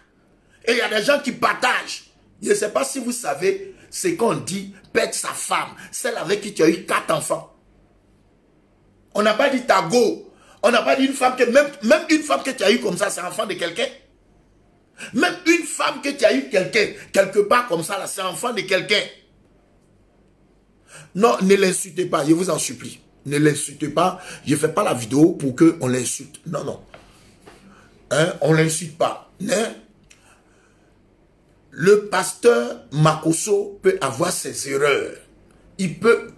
Et il y a des gens qui partagent. Je ne sais pas si vous savez ce qu'on dit, perdre sa femme. Celle avec qui tu as eu 4 enfants. On n'a pas dit ta go. On n'a pas dit une femme que, même une femme que tu as eu comme ça, c'est enfant de quelqu'un. Même une femme que tu as eu quelque part comme ça, c'est enfant de quelqu'un. Non, ne l'insultez pas, je vous en supplie. Ne l'insultez pas. Je ne fais pas la vidéo pour qu'on l'insulte. Non, non. Hein? On ne l'insulte pas. Hein? Le pasteur Makosso peut avoir ses erreurs.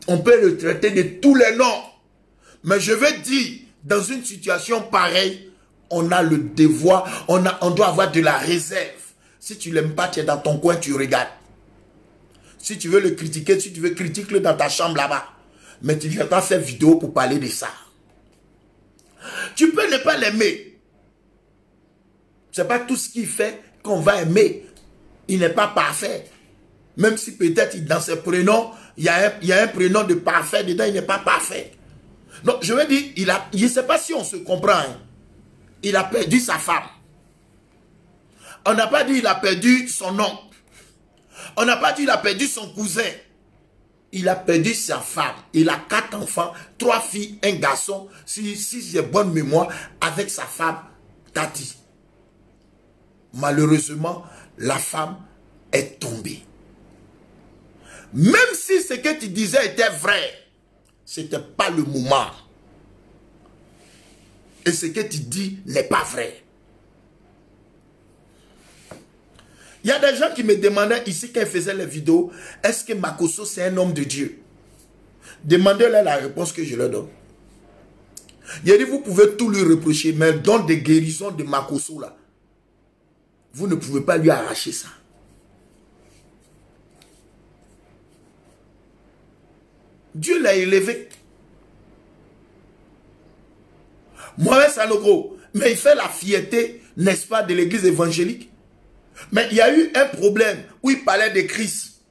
On peut le traiter de tous les noms. Mais je veux dire, dans une situation pareille, on a le devoir, on doit avoir de la réserve. Si tu ne l'aimes pas, tu es dans ton coin, tu regardes. Si tu veux le critiquer, si tu veux, critique-le dans ta chambre là-bas. Mais tu ne viens pas faire vidéo pour parler de ça. Tu peux ne pas l'aimer. Ce n'est pas tout ce qu'il fait qu'on va aimer. Il n'est pas parfait. Même si peut-être dans ses prénoms, il y a un prénom de parfait dedans, il n'est pas parfait. Donc je veux dire, je ne sais pas si on se comprend. Hein. Il a perdu sa femme. On n'a pas dit qu'il a perdu son oncle. On n'a pas dit qu'il a perdu son cousin. Il a perdu sa femme. Il a 4 enfants, 3 filles, 1 garçon. Si j'ai bonne mémoire, avec sa femme, Tati. Malheureusement, la femme est tombée. Même si ce que tu disais était vrai, ce n'était pas le moment. Et ce que tu dis n'est pas vrai. Il y a des gens qui me demandaient ici quand ils faisaient les vidéos, est-ce que Makosso c'est un homme de Dieu? Demandez-leur la réponse que je leur donne. Il a dit, vous pouvez tout lui reprocher, mais le don de guérison de Makosso là, vous ne pouvez pas lui arracher ça. Dieu l'a élevé. Mohamed Sanogo, mais il fait la fierté, n'est-ce pas, de l'église évangélique. Mais il y a eu un problème où il parlait de Christ.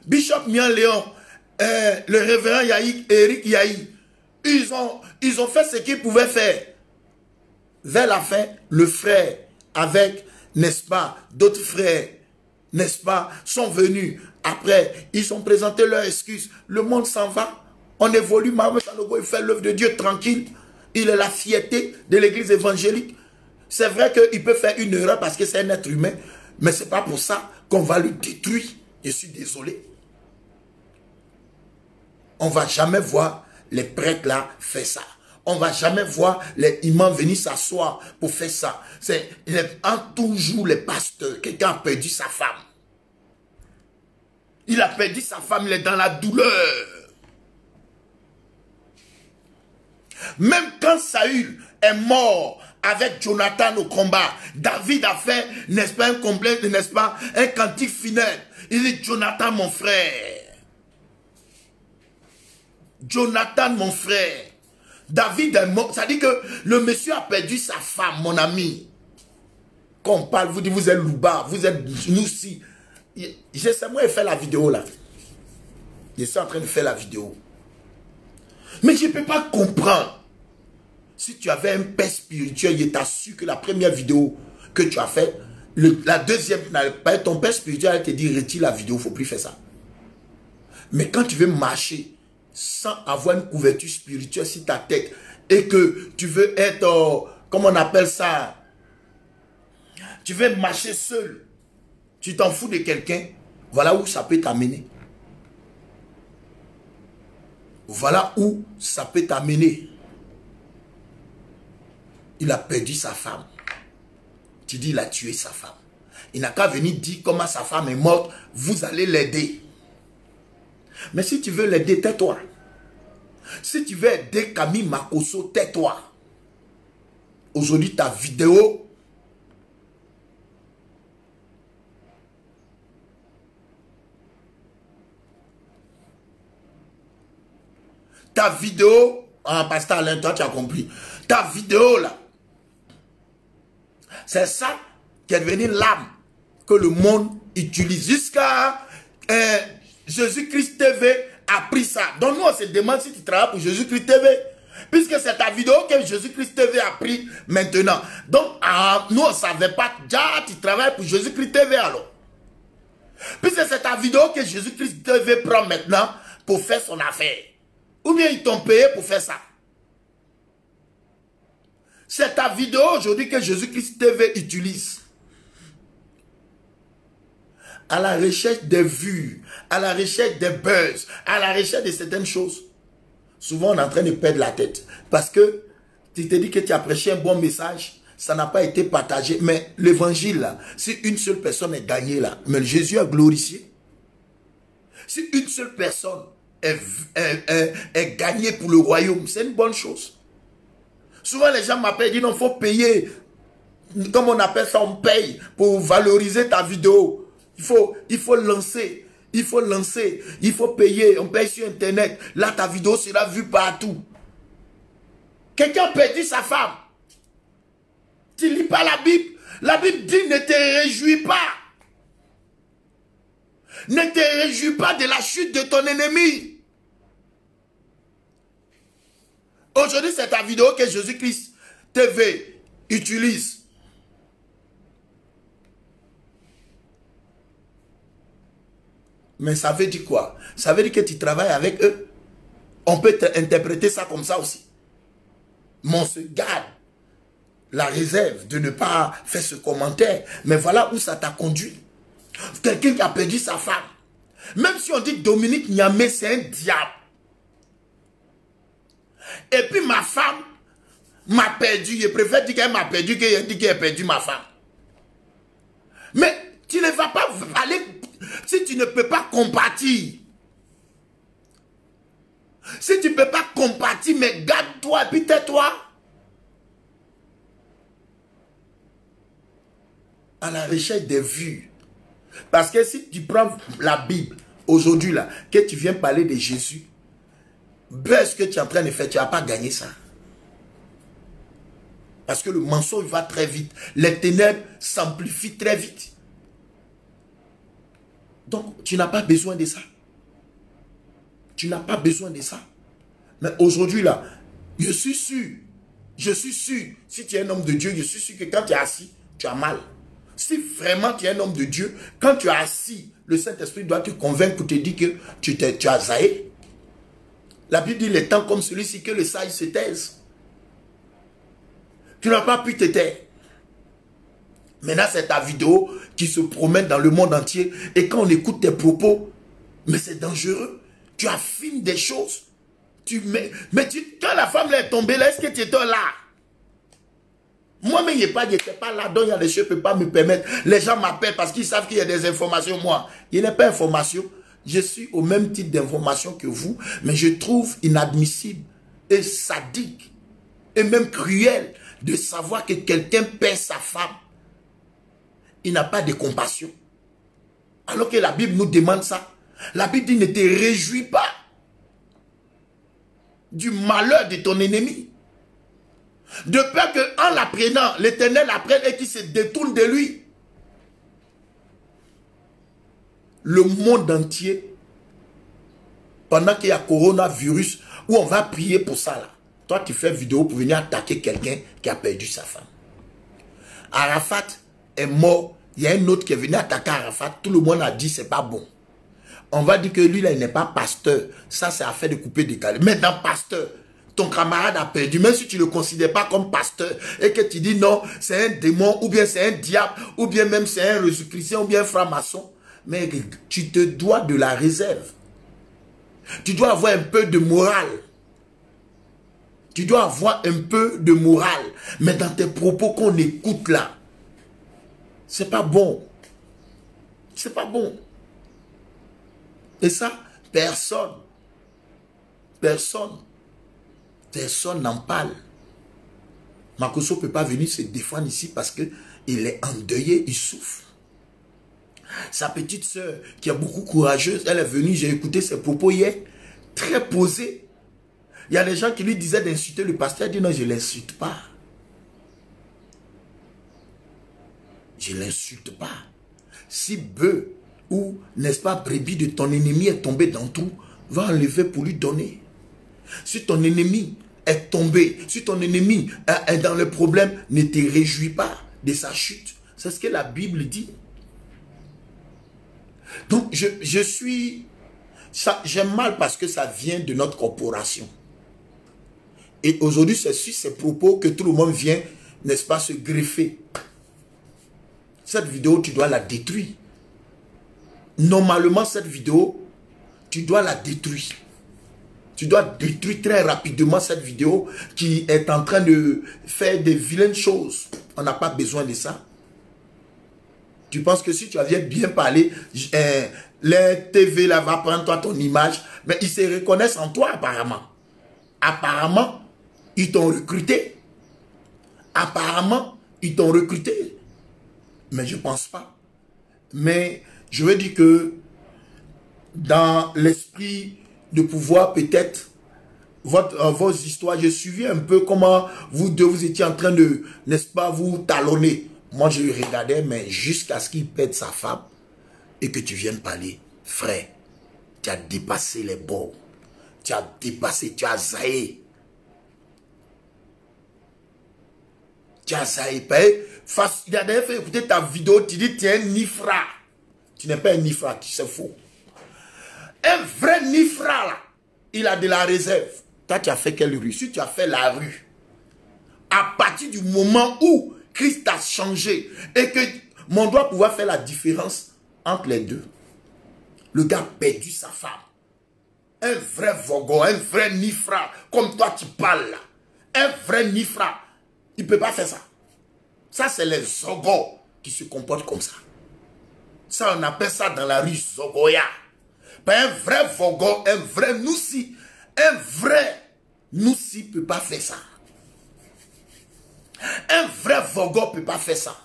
Bishop Mian Léon, le révérend Eric Yahi, ils ont fait ce qu'ils pouvaient faire. Vers la fin, le frère avec, n'est-ce pas, d'autres frères, n'est-ce pas, sont venus. Après, ils ont présenté leurs excuses. Le monde s'en va. On évolue. Mohamed Sanogo, il fait l'œuvre de Dieu tranquille. Il est la fierté de l'église évangélique. C'est vrai qu'il peut faire une erreur parce que c'est un être humain. Mais ce n'est pas pour ça qu'on va le détruire. Je suis désolé. On ne va jamais voir les prêtres là faire ça. On ne va jamais voir les imams venir s'asseoir pour faire ça. C'est toujours les pasteurs. Quelqu'un a perdu sa femme. Il a perdu sa femme, il est dans la douleur. Même quand Saül est mort avec Jonathan au combat. David a fait, n'est-ce pas, un complet, n'est-ce pas, un cantique funèbre. Il dit, Jonathan, mon frère. Jonathan, mon frère. David est mort. Ça dit que le monsieur a perdu sa femme, mon ami. Quand on parle, vous dites, vous êtes Louba, vous êtes nous si. J'essaie moi de faire la vidéo là. Je suis en train de faire la vidéo. Mais je ne peux pas comprendre. Si tu avais un père spirituel, je t'assure que la première vidéo que tu as faite, la deuxième, ton père spirituel te dit retire la vidéo, il ne faut plus faire ça. Mais quand tu veux marcher sans avoir une couverture spirituelle sur ta tête et que tu veux être, comment on appelle ça, tu veux marcher seul, tu t'en fous de quelqu'un, voilà où ça peut t'amener. Voilà où ça peut t'amener. Il a perdu sa femme. Tu dis, il a tué sa femme. Il n'a qu'à venir dire comment sa femme est morte. Vous allez l'aider. Mais si tu veux l'aider, tais-toi. Si tu veux aider Camille Makosso, tais-toi. Aujourd'hui, ta vidéo... Ta vidéo... Ah, pasteur Alain, toi, tu as compris. Ta vidéo, là, c'est ça qui est devenu l'âme que le monde utilise. Jusqu'à Jésus-Christ TV a pris ça. Donc, nous, on se demande si tu travailles pour Jésus-Christ TV. Puisque c'est ta vidéo que Jésus-Christ TV a pris maintenant. Donc, nous, on ne savait pas. Déjà, tu travailles pour Jésus-Christ TV alors. Puisque c'est ta vidéo que Jésus-Christ TV prend maintenant pour faire son affaire. Ou bien ils t'ont payé pour faire ça. C'est ta vidéo aujourd'hui que Jésus-Christ TV utilise. À la recherche des vues, à la recherche des buzz, à la recherche de certaines choses. Souvent, on est en train de perdre la tête. Parce que tu te dis que tu as prêché un bon message, ça n'a pas été partagé. Mais l'évangile, là, si une seule personne est gagnée là, mais Jésus est glorifié. Si une seule personne est gagnée pour le royaume, c'est une bonne chose. Souvent, les gens m'appellent et disent, non, il faut payer. Comme on appelle ça, on paye pour valoriser ta vidéo. Il faut lancer. Il faut lancer. Il faut payer. On paye sur Internet. Là, ta vidéo sera vue partout. Quelqu'un a perdu sa femme. Tu ne lis pas la Bible. La Bible dit, ne te réjouis pas. Ne te réjouis pas de la chute de ton ennemi. Aujourd'hui, c'est ta vidéo que Jésus-Christ TV utilise. Mais ça veut dire quoi? Ça veut dire que tu travailles avec eux. On peut interpréter ça comme ça aussi. Mais on se garde la réserve de ne pas faire ce commentaire. Mais voilà où ça t'a conduit. Quelqu'un qui a perdu sa femme. Même si on dit Dominique Niamé, c'est un diable. Et puis ma femme m'a perdu. Je préfère dire qu'elle m'a perdu qu'elle dit qu'elle a perdu ma femme. Mais tu ne vas pas aller... Si tu ne peux pas compatir. Si tu ne peux pas compatir, mais garde-toi et puis tais-toi. À la recherche des vues. Parce que si tu prends la Bible, aujourd'hui là, que tu viens parler de Jésus, ce que tu es en train de faire, tu n'as pas gagné ça. Parce que le mensonge va très vite. Les ténèbres s'amplifient très vite. Donc, tu n'as pas besoin de ça. Tu n'as pas besoin de ça. Mais aujourd'hui là, je suis sûr, si tu es un homme de Dieu, je suis sûr que quand tu es assis, tu as mal. Si vraiment tu es un homme de Dieu, quand tu es assis, le Saint-Esprit doit te convaincre pour te dire que tu as zaï. La Bible dit les temps comme celui-ci que le sage se taise. Tu n'as pas pu te taire. Maintenant, c'est ta vidéo qui se promène dans le monde entier. Et quand on écoute tes propos, mais c'est dangereux. Tu affines des choses. Quand la femme est tombée là, est-ce que tu étais là? Moi-même, je n'étais pas là. Donc, il y a des choses que je ne peux pas me permettre. Les gens m'appellent parce qu'ils savent qu'il y a des informations. Moi, il n'y a pas d'informations. Je suis au même type d'information que vous. Mais je trouve inadmissible et sadique et même cruel de savoir que quelqu'un perd sa femme, il n'a pas de compassion. Alors que la Bible nous demande ça. La Bible dit ne te réjouis pas du malheur de ton ennemi. De peur qu'en l'apprenant, l'Éternel l'apprenne et qu'il se détourne de lui. Le monde entier, pendant qu'il y a coronavirus, où on va prier pour ça là. Toi, tu fais vidéo pour venir attaquer quelqu'un qui a perdu sa femme. Arafat est mort. Il y a un autre qui est venu attaquer Arafat. Tout le monde a dit c'est pas bon. On va dire que lui là, il n'est pas pasteur. Ça, c'est affaire de couper des calés. Maintenant, pasteur, ton camarade a perdu. Même si tu ne le considères pas comme pasteur et que tu dis non, c'est un démon, ou bien c'est un diable, ou bien même c'est un Jésus-Chrétien, ou bien un franc-maçon. Mais tu te dois de la réserve. Tu dois avoir un peu de morale. Tu dois avoir un peu de morale. Mais dans tes propos qu'on écoute là, c'est pas bon. C'est pas bon. Et ça, personne n'en parle. Makosso ne peut pas venir se défendre ici parce qu'il est endeuillé, il souffre. Sa petite soeur, qui est beaucoup courageuse, elle est venue, j'ai écouté ses propos hier, très posée. Il y a des gens qui lui disaient d'insulter le pasteur, elle dit non, je ne l'insulte pas. Je ne l'insulte pas. Si bœuf ou, n'est-ce pas, brebis de ton ennemi est tombé dans tout, va enlever pour lui donner. Si ton ennemi est tombé, si ton ennemi est dans le problème, ne te réjouis pas de sa chute. C'est ce que la Bible dit. Donc, j'aime mal parce que ça vient de notre corporation. Et aujourd'hui, c'est sur ces propos que tout le monde vient, n'est-ce pas, se greffer. Cette vidéo, tu dois la détruire. Normalement, cette vidéo, tu dois la détruire. Tu dois détruire très rapidement cette vidéo qui est en train de faire des vilaines choses. On n'a pas besoin de ça. Tu penses que si tu avais bien parlé, les TV là va prendre toi ton image, mais ils se reconnaissent en toi apparemment. Apparemment, ils t'ont recruté. Apparemment, ils t'ont recruté. Mais je ne pense pas. Mais je veux dire que dans l'esprit de pouvoir, peut-être, vos histoires, j'ai suivi un peu comment vous deux, vous étiez en train de, n'est-ce pas, vous talonner. Moi, je regardais, mais jusqu'à ce qu'il pète sa femme et que tu viennes parler. Frère, tu as dépassé les bords. Tu as dépassé, tu as zaï. Tu as zaï. Il a d'ailleurs fait écouter ta vidéo, tu dis tu es un nifra. Tu n'es pas un nifra, c'est faux. Un vrai nifra, là, il a de la réserve. Toi, tu as fait quelle rue? Si tu as fait la rue, à partir du moment où Christ a changé et que on doit pouvoir faire la différence entre les deux. Le gars a perdu sa femme. Un vrai vogon, un vrai nifra, comme toi tu parles là. Un vrai nifra, il ne peut pas faire ça. Ça, c'est les zogos qui se comportent comme ça. Ça, on appelle ça dans la rue Zogoya. Un vrai vogon, un vrai noussi. Un vrai noussi ne peut pas faire ça. Un vrai vogon ne peut pas faire ça.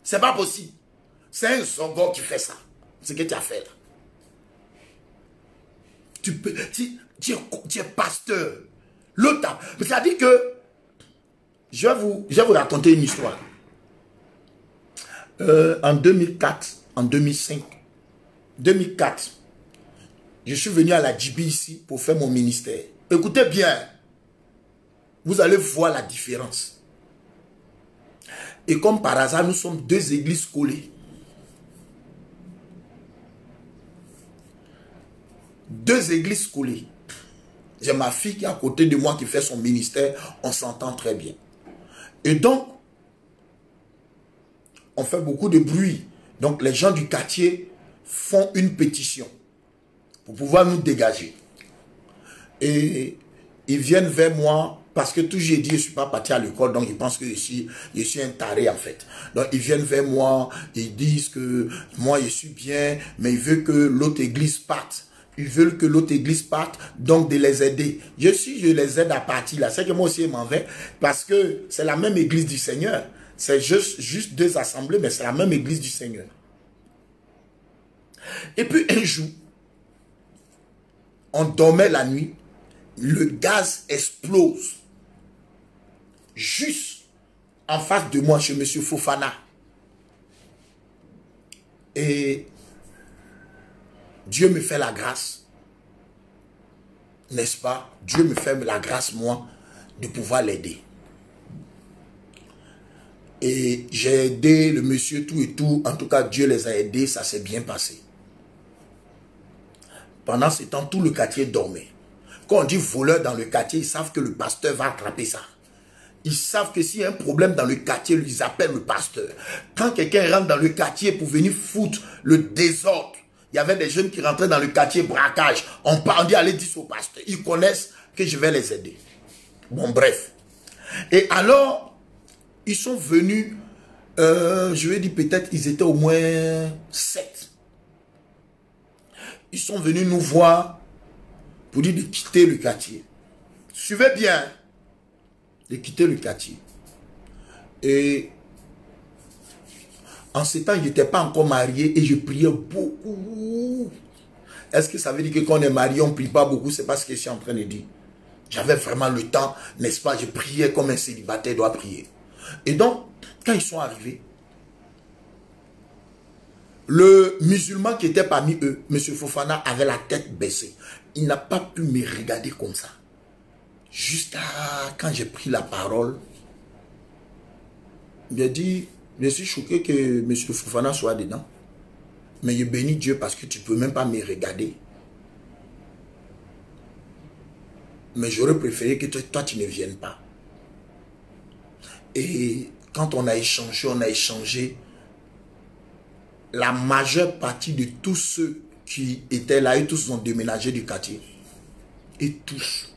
C'est pas possible. C'est un zogon qui fait ça. Ce que tu as fait là. Tu es pasteur. L'autre, c'est-à-dire que je vais vous raconter une histoire. En 2004, en 2005, 2004, je suis venu à la Djibi ici pour faire mon ministère. Écoutez bien, vous allez voir la différence. Et comme par hasard, nous sommes deux églises collées. Deux églises collées. J'ai ma fille qui est à côté de moi qui fait son ministère. On s'entend très bien. Et donc, on fait beaucoup de bruit. Donc, les gens du quartier font une pétition pour pouvoir nous dégager. Et ils viennent vers moi parce que tout j'ai dit, je ne suis pas parti à l'école, donc ils pensent que je suis un taré en fait. Donc, ils viennent vers moi, ils disent que moi, je suis bien, mais ils veulent que l'autre église parte. Ils veulent que l'autre église parte, donc de les aider. Je les aide à partir là. C'est que moi aussi, je m'en vais parce que c'est la même église du Seigneur. C'est juste deux assemblées, mais c'est la même église du Seigneur. Et puis un jour, on dormait la nuit, le gaz explose. Juste en face de moi, chez M. Fofana. Et Dieu me fait la grâce, n'est-ce pas? Dieu me fait la grâce, moi, de pouvoir l'aider. Et j'ai aidé le monsieur tout et tout. En tout cas, Dieu les a aidés, ça s'est bien passé. Pendant ce temps, tout le quartier dormait. Quand on dit voleur dans le quartier, ils savent que le pasteur va attraper ça. Ils savent que s'il y a un problème dans le quartier, ils appellent le pasteur. Quand quelqu'un rentre dans le quartier pour venir foutre le désordre, il y avait des jeunes qui rentraient dans le quartier braquage. On dit allez dire au pasteur. Ils connaissent que je vais les aider. Bon, bref. Et alors, ils sont venus, je vais dire peut-être, ils étaient au moins 7. Ils sont venus nous voir pour dire de quitter le quartier. Suivez bien. De quitter le quartier. Et en ce temps, je n'étais pas encore marié et je priais beaucoup. Est-ce que ça veut dire que quand on est marié, on ne prie pas beaucoup? C'est pas ce que je suis en train de dire. J'avais vraiment le temps, n'est-ce pas? Je priais comme un célibataire doit prier. Et donc, quand ils sont arrivés, le musulman qui était parmi eux, M. Fofana, avait la tête baissée. Il n'a pas pu me regarder comme ça. Jusqu'à quand j'ai pris la parole, il a dit, je suis choqué que M. Fofana soit dedans. Mais je bénis Dieu parce que tu ne peux même pas me regarder. Mais j'aurais préféré que toi, tu ne viennes pas. Et quand on a échangé, la majeure partie de tous ceux qui étaient là, et tous ont déménagé du quartier. Et tous.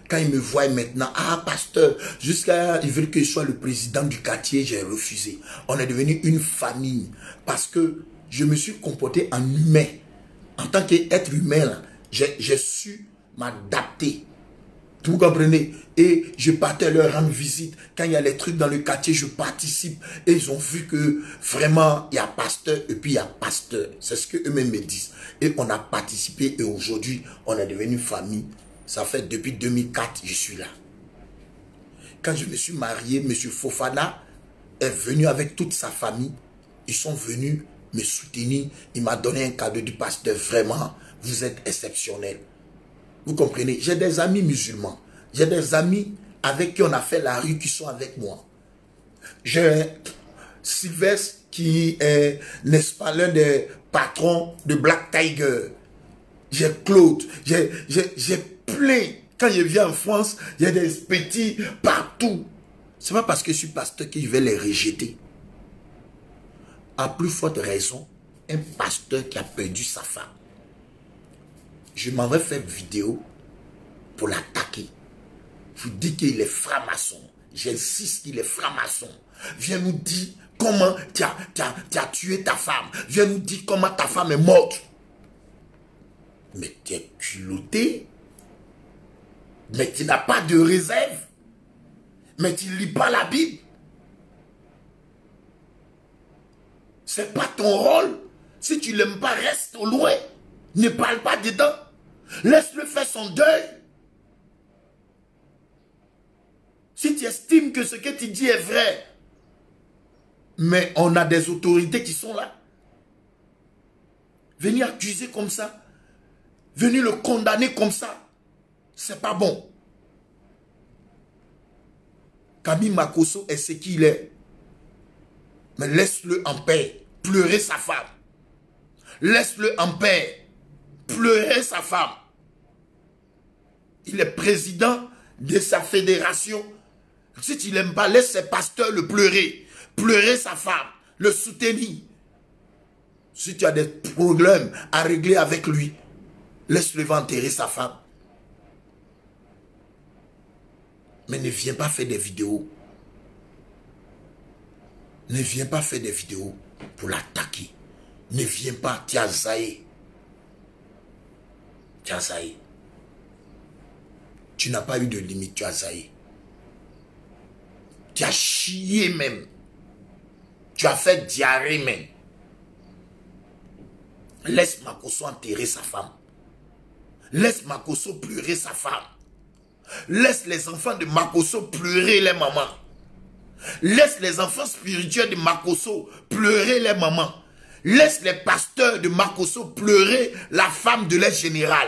Quand ils me voient maintenant, ah pasteur, jusqu'à ils veulent que je sois le président du quartier, j'ai refusé. On est devenu une famille parce que je me suis comporté en humain. En tant qu'être humain, j'ai su m'adapter. Vous comprenez? Et je partais leur rendre visite. Quand il y a les trucs dans le quartier, je participe. Et ils ont vu que vraiment, il y a pasteur et puis il y a pasteur. C'est ce qu'eux-mêmes me disent. Et on a participé et aujourd'hui, on est devenu famille. Ça fait depuis 2004, je suis là. Quand je me suis marié, M. Fofana est venu avec toute sa famille. Ils sont venus me soutenir. Il m'a donné un cadeau du pasteur. Vraiment, vous êtes exceptionnel. Vous comprenez? J'ai des amis musulmans. J'ai des amis avec qui on a fait la rue qui sont avec moi. J'ai Sylvestre qui est, n'est-ce pas, l'un des patrons de Black Tiger. J'ai Claude. J'ai plein. Quand je viens en France, il y a des petits partout. Ce n'est pas parce que je suis pasteur que je vais les rejeter. À plus forte raison, un pasteur qui a perdu sa femme. Je m'en vais faire vidéo pour l'attaquer. Vous dites qu'il est franc-maçon. J'insiste qu'il est franc-maçon. Viens nous dire comment tu as tué ta femme. Viens nous dire comment ta femme est morte. Mais tu es culotté. Mais tu n'as pas de réserve. Mais tu ne lis pas la Bible. C'est pas ton rôle. Si tu ne l'aimes pas, reste au loin. Ne parle pas dedans. Laisse-le faire son deuil. Si tu estimes que ce que tu dis est vrai, mais on a des autorités qui sont là. Venir accuser comme ça, venir le condamner comme ça, c'est pas bon. Camille Makosso est ce qu'il est. Mais laisse-le en paix. Pleurer sa femme. Laisse-le en paix. Pleurer sa femme. Il est président de sa fédération. Si tu l'aimes pas, laisse ses pasteurs le pleurer. Pleurer sa femme. Le soutenir. Si tu as des problèmes à régler avec lui, laisse-le enterrer sa femme. Mais ne viens pas faire des vidéos. Ne viens pas faire des vidéos pour l'attaquer. Ne viens pas, tu as zaï. Tu as zaï. Tu n'as pas eu de limite, tu as zaï. Tu as chié même. Tu as fait diarrhée même. Laisse Makosso enterrer sa femme. Laisse Makosso pleurer sa femme. Laisse les enfants de Makosso pleurer les mamans. Laisse les enfants spirituels de Makosso pleurer les mamans. Laisse les pasteurs de Makosso pleurer la femme de leur général.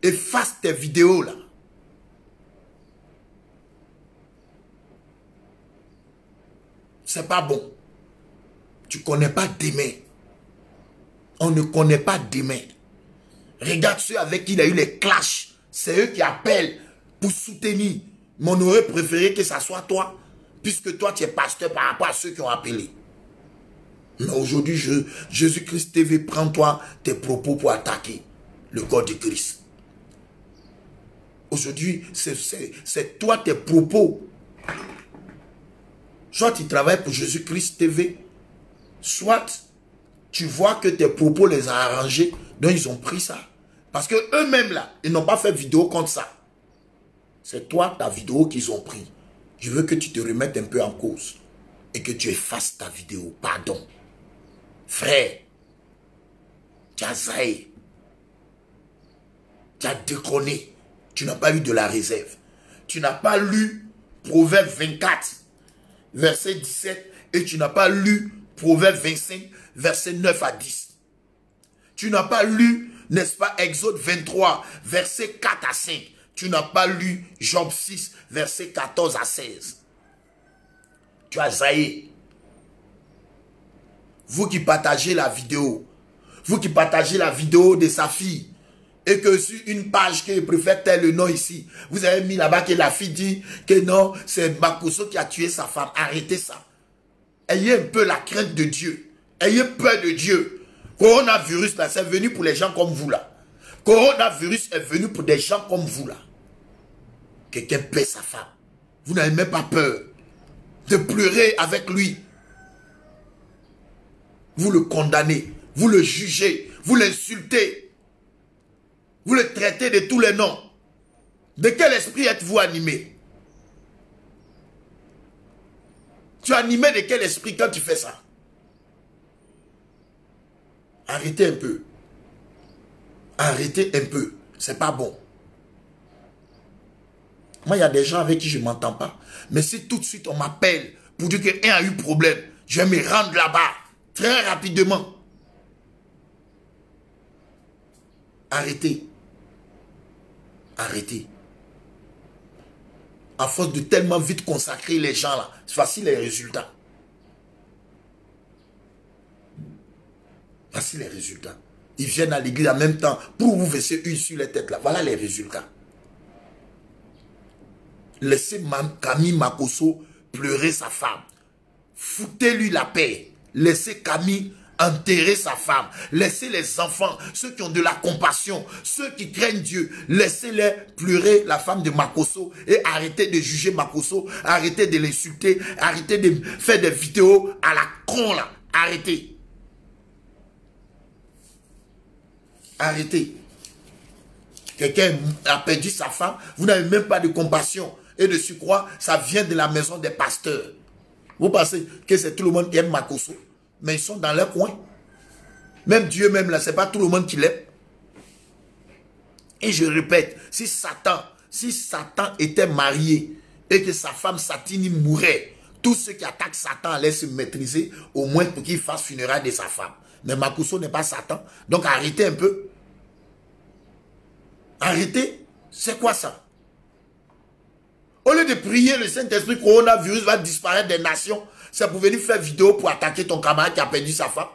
Efface tes vidéos là. C'est pas bon. Tu connais pas demain. On ne connaît pas demain. Regarde ceux avec qui il a eu les clashs. C'est eux qui appellent pour soutenir. Mais on aurait préféré que ça soit toi. Puisque toi tu es pasteur par rapport à ceux qui ont appelé. Mais aujourd'hui, Jésus-Christ TV, prends-toi tes propos pour attaquer le corps de Christ. Aujourd'hui, c'est toi tes propos. Soit tu travailles pour Jésus-Christ TV, soit tu vois que tes propos les ont arrangés, donc ils ont pris ça. Parce que eux-mêmes là, ils n'ont pas fait vidéo contre ça. C'est toi, ta vidéo qu'ils ont pris. Je veux que tu te remettes un peu en cause et que tu effaces ta vidéo. Pardon. Frère, tu as zaï. Tu as déconné. Tu n'as pas eu de la réserve. Tu n'as pas lu Proverbe 24, verset 17, et tu n'as pas lu Proverbe 25, verset 9 à 10. Tu n'as pas lu, n'est-ce pas, Exode 23, verset 4 à 5. Tu n'as pas lu Job 6, verset 14 à 16. Tu as zaï. Vous qui partagez la vidéo, vous qui partagez la vidéo de sa fille, et que sur une page que je préfère tel le nom ici, vous avez mis là-bas que la fille dit que non, c'est Makosso qui a tué sa femme. Arrêtez ça. Ayez un peu la crainte de Dieu. Ayez peur de Dieu. Coronavirus là, c'est venu pour les gens comme vous là. Coronavirus est venu pour des gens comme vous là. Quelqu'un paie sa femme. Vous n'avez même pas peur de pleurer avec lui. Vous le condamnez, vous le jugez, vous l'insultez. Vous le traitez de tous les noms. De quel esprit êtes-vous animé? Tu es animé de quel esprit quand tu fais ça? Arrêtez un peu. Arrêtez un peu. C'est pas bon. Moi, il y a des gens avec qui je ne m'entends pas. Mais si tout de suite on m'appelle pour dire qu'un a eu problème, je vais me rendre là-bas très rapidement. Arrêtez. Arrêtez. À force de tellement vite consacrer les gens là, c'est facile les résultats. Voici les résultats. Ils viennent à l'église en même temps pour vous verser une sur les têtes là. Voilà les résultats. Laissez Camille Makosso pleurer sa femme. Foutez-lui la paix. Laissez Camille enterrer sa femme. Laissez les enfants, ceux qui ont de la compassion, ceux qui craignent Dieu, laissez-les pleurer la femme de Makosso et arrêtez de juger Makosso, arrêtez de l'insulter, arrêtez de faire des vidéos à la con là. Arrêtez. Arrêtez. Quelqu'un a perdu sa femme, vous n'avez même pas de compassion. Et de surcroît, ça vient de la maison des pasteurs. Vous pensez que c'est tout le monde qui aime Makosso? Mais ils sont dans leur coin. Même Dieu même là, c'est pas tout le monde qui l'aime. Et je répète, si Satan était marié et que sa femme Satini mourait, tous ceux qui attaquent Satan allaient se maîtriser, au moins pour qu'il fasse funérailles de sa femme. Mais Makosso n'est pas Satan. Donc arrêtez un peu. Arrêtez. C'est quoi ça? Au lieu de prier, le Saint-Esprit, coronavirus va disparaître des nations. C'est pour venir faire vidéo pour attaquer ton camarade qui a perdu sa femme.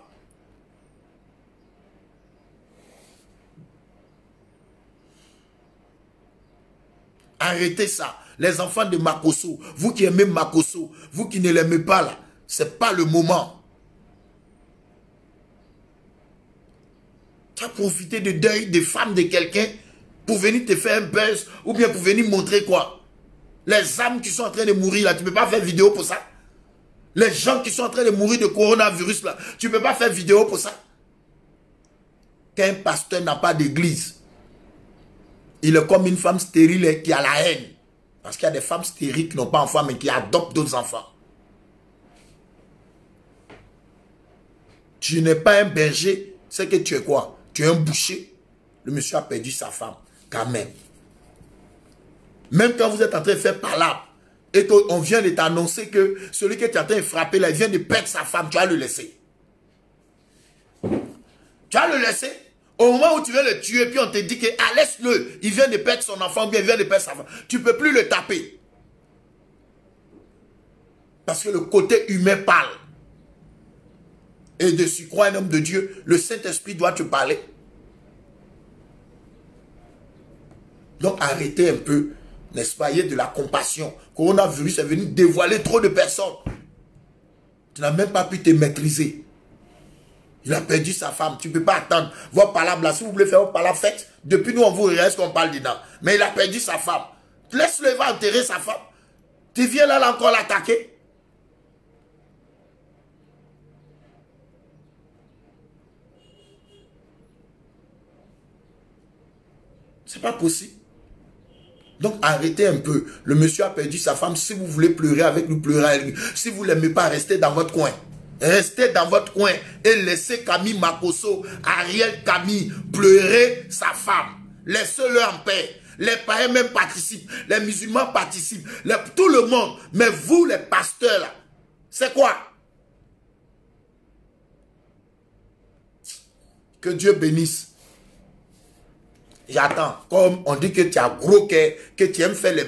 Arrêtez ça. Les enfants de Makosso, vous qui aimez Makosso, vous qui ne l'aimez pas là, c'est pas le moment. Tu as profité de deuil des femmes de quelqu'un pour venir te faire un buzz ou bien pour venir montrer quoi? Les âmes qui sont en train de mourir là, tu ne peux pas faire vidéo pour ça. Les gens qui sont en train de mourir de coronavirus là, tu ne peux pas faire vidéo pour ça. qu'un pasteur n'a pas d'église. Il est comme une femme stérile qui a la haine. Parce qu'il y a des femmes stériles qui n'ont pas d'enfants, mais qui adoptent d'autres enfants. Tu n'es pas un berger, c'est que tu es quoi? Tu es un boucher. Le monsieur a perdu sa femme, quand même. Même quand vous êtes en train de faire palabre, et qu'on vient de t'annoncer que celui que tu es en train de frapper, là, il vient de perdre sa femme, tu vas le laisser. Tu vas le laisser. Au moment où tu veux le tuer, puis on te dit que ah, laisse-le, il vient de perdre son enfant, ou bien il vient de perdre sa femme. Tu ne peux plus le taper. Parce que le côté humain parle. Et de surcroît, un homme de Dieu, le Saint-Esprit doit te parler. Donc arrêtez un peu, n'est-ce pas, il y a de la compassion. Coronavirus est venu dévoiler trop de personnes. Tu n'as même pas pu te maîtriser. Il a perdu sa femme. Tu ne peux pas attendre. Votre palabre là, si vous voulez faire votre palabre, faites. Depuis nous, on vous reste qu'on parle dedans. Mais il a perdu sa femme. Laisse-le, va enterrer sa femme. Tu viens là encore l'attaquer. C'est pas possible. Donc arrêtez un peu. Le monsieur a perdu sa femme. Si vous voulez pleurer avec lui, pleurez avec lui. Si vous ne l'aimez pas, restez dans votre coin. Restez dans votre coin et laissez Camille Makosso, Ariel Camille, pleurer sa femme. Laissez-le en paix. Les païens même participent. Les musulmans participent. Tout le monde. Mais vous, les pasteurs, là, c'est quoi? Que Dieu bénisse. J'attends. Comme on dit que tu as gros cœur, que tu aimes faire les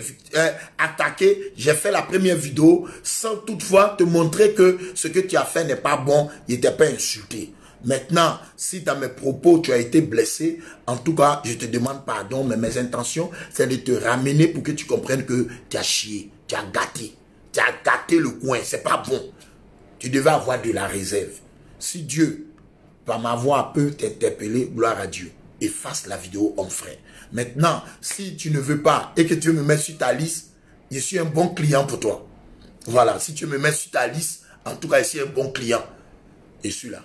attaquer, j'ai fait la première vidéo sans toutefois te montrer que ce que tu as fait n'est pas bon, il n'était pas insulté. Maintenant, si dans mes propos tu as été blessé, en tout cas, je te demande pardon, mais mes intentions, c'est de te ramener pour que tu comprennes que tu as chié, tu as gâté le coin, c'est pas bon. Tu devais avoir de la réserve. Si Dieu, par ma voix, peut t'interpeller, gloire à Dieu. Efface la vidéo, homme frère. Maintenant, si tu ne veux pas et que tu me mets sur ta liste, je suis un bon client pour toi. Voilà, si tu me mets sur ta liste, en tout cas, je suis un bon client. Et celui-là.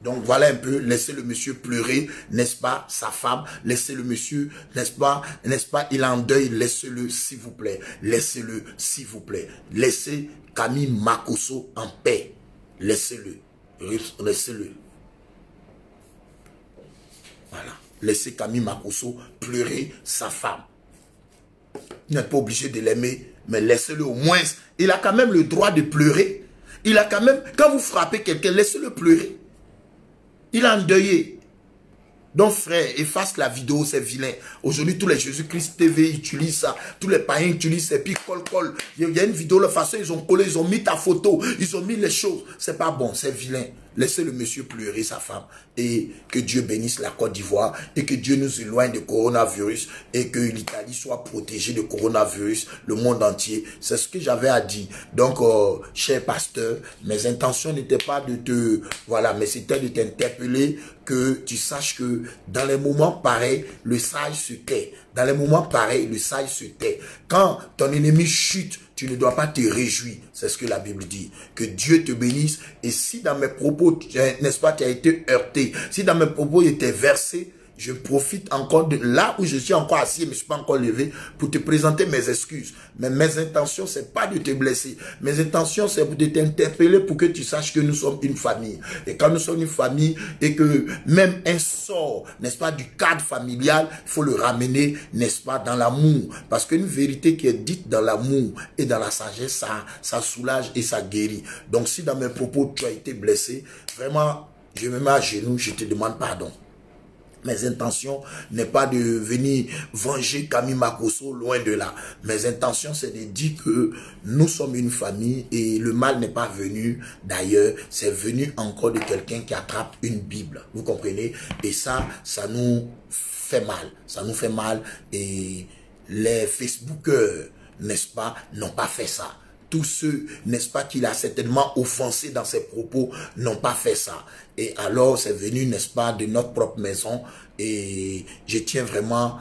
Donc voilà un peu, laissez le monsieur pleurer, n'est-ce pas, sa femme, laissez le monsieur, n'est-ce pas, il est en deuil, laissez-le s'il vous plaît, laissez-le s'il vous plaît. Laissez Camille Makosso en paix. Laissez-le, laissez-le. Voilà. Laissez Camille Makosso pleurer sa femme. Vous n'êtes pas obligé de l'aimer, mais laissez-le au moins. Il a quand même le droit de pleurer. Il a quand même, quand vous frappez quelqu'un, laissez-le pleurer. Il a endeuillé. Donc frère, efface la vidéo, c'est vilain. Aujourd'hui, tous les Jésus-Christ TV utilisent ça. Tous les païens utilisent ça. Puis colle. Il y a une vidéo, la façon ils ont collé, ils ont mis ta photo, ils ont mis les choses. C'est pas bon, c'est vilain. Laissez le monsieur pleurer sa femme. Et que Dieu bénisse la Côte d'Ivoire. Et que Dieu nous éloigne de coronavirus. Et que l'Italie soit protégée de coronavirus. Le monde entier. C'est ce que j'avais à dire. Donc, cher pasteur, mes intentions n'étaient pas de te... Voilà, mais c'était de t'interpeller. Que tu saches que dans les moments pareils, le sage se tait. Dans les moments pareils, le sage se tait. Quand ton ennemi chute, tu ne dois pas te réjouir. C'est ce que la Bible dit. Que Dieu te bénisse. Et si dans mes propos, n'est-ce pas, tu as été heurté, si dans mes propos, il était versé, je profite encore de là où je suis encore assis, mais je ne suis pas encore levé, pour te présenter mes excuses. Mais mes intentions, ce n'est pas de te blesser. Mes intentions, c'est de t'interpeller pour que tu saches que nous sommes une famille. Et quand nous sommes une famille, et que même un sort, n'est-ce pas, du cadre familial, il faut le ramener, n'est-ce pas, dans l'amour. Parce qu'une vérité qui est dite dans l'amour et dans la sagesse, ça soulage et ça guérit. Donc si dans mes propos, tu as été blessé, vraiment, je me mets à genoux, je te demande pardon. Mes intentions n'est pas de venir venger Camille Makosso, loin de là. Mes intentions, c'est de dire que nous sommes une famille et le mal n'est pas venu d'ailleurs. C'est venu encore de quelqu'un qui attrape une Bible. Vous comprenez? Et ça nous fait mal. Ça nous fait mal. Et les Facebookers, n'est-ce pas, n'ont pas fait ça. Tous ceux, n'est-ce pas, qu'il a certainement offensé dans ses propos, n'ont pas fait ça. Et alors, c'est venu, n'est-ce pas, de notre propre maison. Et je tiens vraiment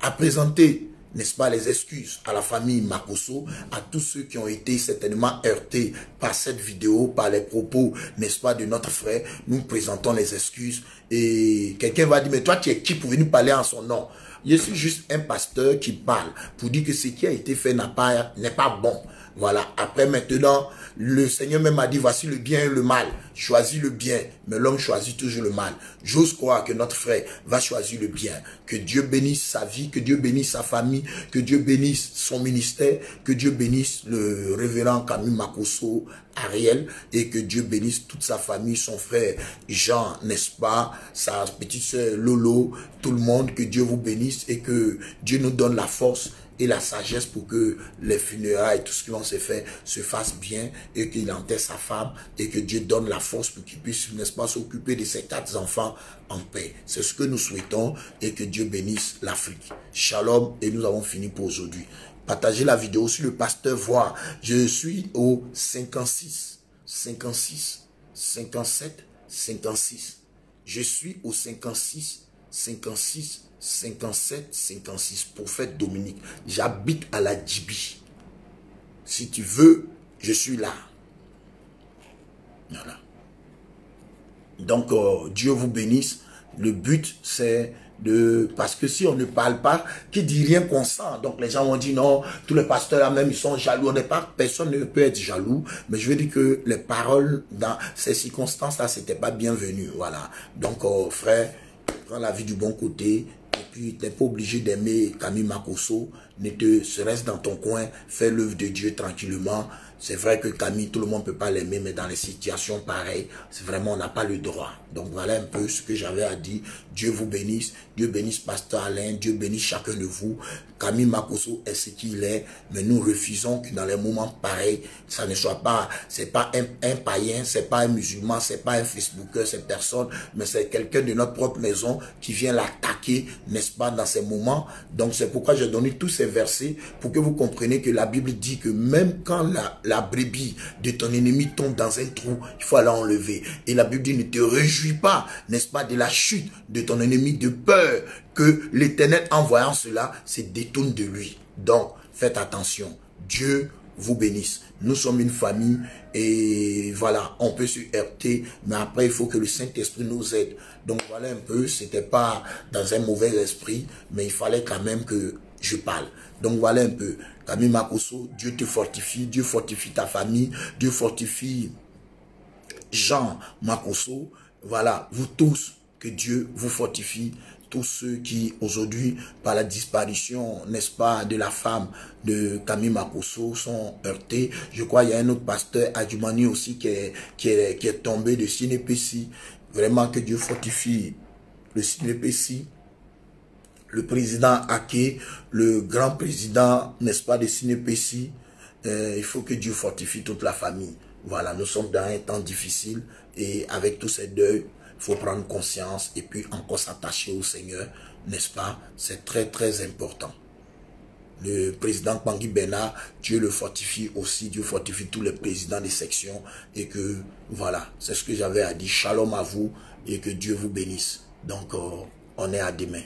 à présenter, n'est-ce pas, les excuses à la famille Makosso, à tous ceux qui ont été certainement heurtés par cette vidéo, par les propos, n'est-ce pas, de notre frère. Nous présentons les excuses Et quelqu'un va dire, mais toi, tu es qui pour venir parler en son nom? Je suis juste un pasteur qui parle pour dire que ce qui a été fait n'est pas bon. Voilà. Après, maintenant, le Seigneur même a dit, voici le bien et le mal. Choisis le bien, mais l'homme choisit toujours le mal. J'ose croire que notre frère va choisir le bien. Que Dieu bénisse sa vie, que Dieu bénisse sa famille, que Dieu bénisse son ministère, que Dieu bénisse le révérend Camille Makosso, Ariel, et que Dieu bénisse toute sa famille, son frère Jean, n'est-ce pas, sa petite soeur Lolo, tout le monde, que Dieu vous bénisse et que Dieu nous donne la force et la sagesse pour que les funérailles, tout ce qui vont se faire, se fasse bien et qu'il enterre sa femme et que Dieu donne la force pour qu'il puisse, n'est-ce pas, s'occuper de ses 4 enfants en paix. C'est ce que nous souhaitons et que Dieu bénisse l'Afrique. Shalom et nous avons fini pour aujourd'hui. Partagez la vidéo sur le pasteur Voir. Je suis au 56, 56, 57, 56. Je suis au 56, 56, 57, 56, prophète Dominique. J'habite à la Djibi. Si tu veux, je suis là. Voilà. Donc, Dieu vous bénisse. Le but, c'est de... Parce que si on ne parle pas, qui dit rien consent. Donc, les gens vont dire non, tous les pasteurs là même, ils sont jaloux. On n'est pas... Personne ne peut être jaloux. Mais je veux dire que les paroles dans ces circonstances-là, c'était pas bienvenu. Voilà. Donc, frère, prends la vie du bon côté. Et puis, tu n'es pas obligé d'aimer Camille Makosso. Reste dans ton coin, fais l'œuvre de Dieu tranquillement. C'est vrai que Camille, tout le monde ne peut pas l'aimer, mais dans les situations pareilles, c'est vraiment, on n'a pas le droit. Donc voilà un peu ce que j'avais à dire. Dieu vous bénisse. Dieu bénisse Pasteur Alain. Dieu bénisse chacun de vous. Camille Makosso est ce qu'il est, mais nous refusons que dans les moments pareils, ça ne soit pas, c'est pas un païen, c'est pas un musulman, c'est pas un Facebooker, cette personne, mais c'est quelqu'un de notre propre maison qui vient l'attaquer, n'est-ce pas, dans ces moments. Donc c'est pourquoi j'ai donné tous ces versets pour que vous compreniez que la Bible dit que même quand la brebis de ton ennemi tombe dans un trou, il faut la enlever. Et la Bible dit, ne te réjouis pas, n'est-ce pas, de la chute de ton ennemi, de peur que l'Éternel, en voyant cela, se détourne de lui. Donc, faites attention. Dieu vous bénisse. Nous sommes une famille et voilà, on peut se heurter, mais après, il faut que le Saint-Esprit nous aide. Donc, voilà un peu, c'était pas dans un mauvais esprit, mais il fallait quand même que je parle. Donc, voilà un peu. Camille Makosso, Dieu te fortifie, Dieu fortifie ta famille, Dieu fortifie Jean Makosso. Voilà, vous tous, que Dieu vous fortifie. Tous ceux qui aujourd'hui, par la disparition, n'est-ce pas, de la femme de Camille Makosso, sont heurtés. Je crois qu'il y a un autre pasteur, Adjumani aussi, qui est tombé de Sinépécy. Vraiment que Dieu fortifie le Sinépécy. Le président Ake, le grand président, n'est-ce pas, de Sinépécy. Il faut que Dieu fortifie toute la famille. Voilà, nous sommes dans un temps difficile et avec tous ces deuils, il faut prendre conscience et puis encore s'attacher au Seigneur, n'est-ce pas? C'est très très important. Le président Pangui Bernard, Dieu le fortifie aussi, Dieu fortifie tous les présidents des sections et que voilà, c'est ce que j'avais à dire. Shalom à vous et que Dieu vous bénisse. Donc, on est à demain.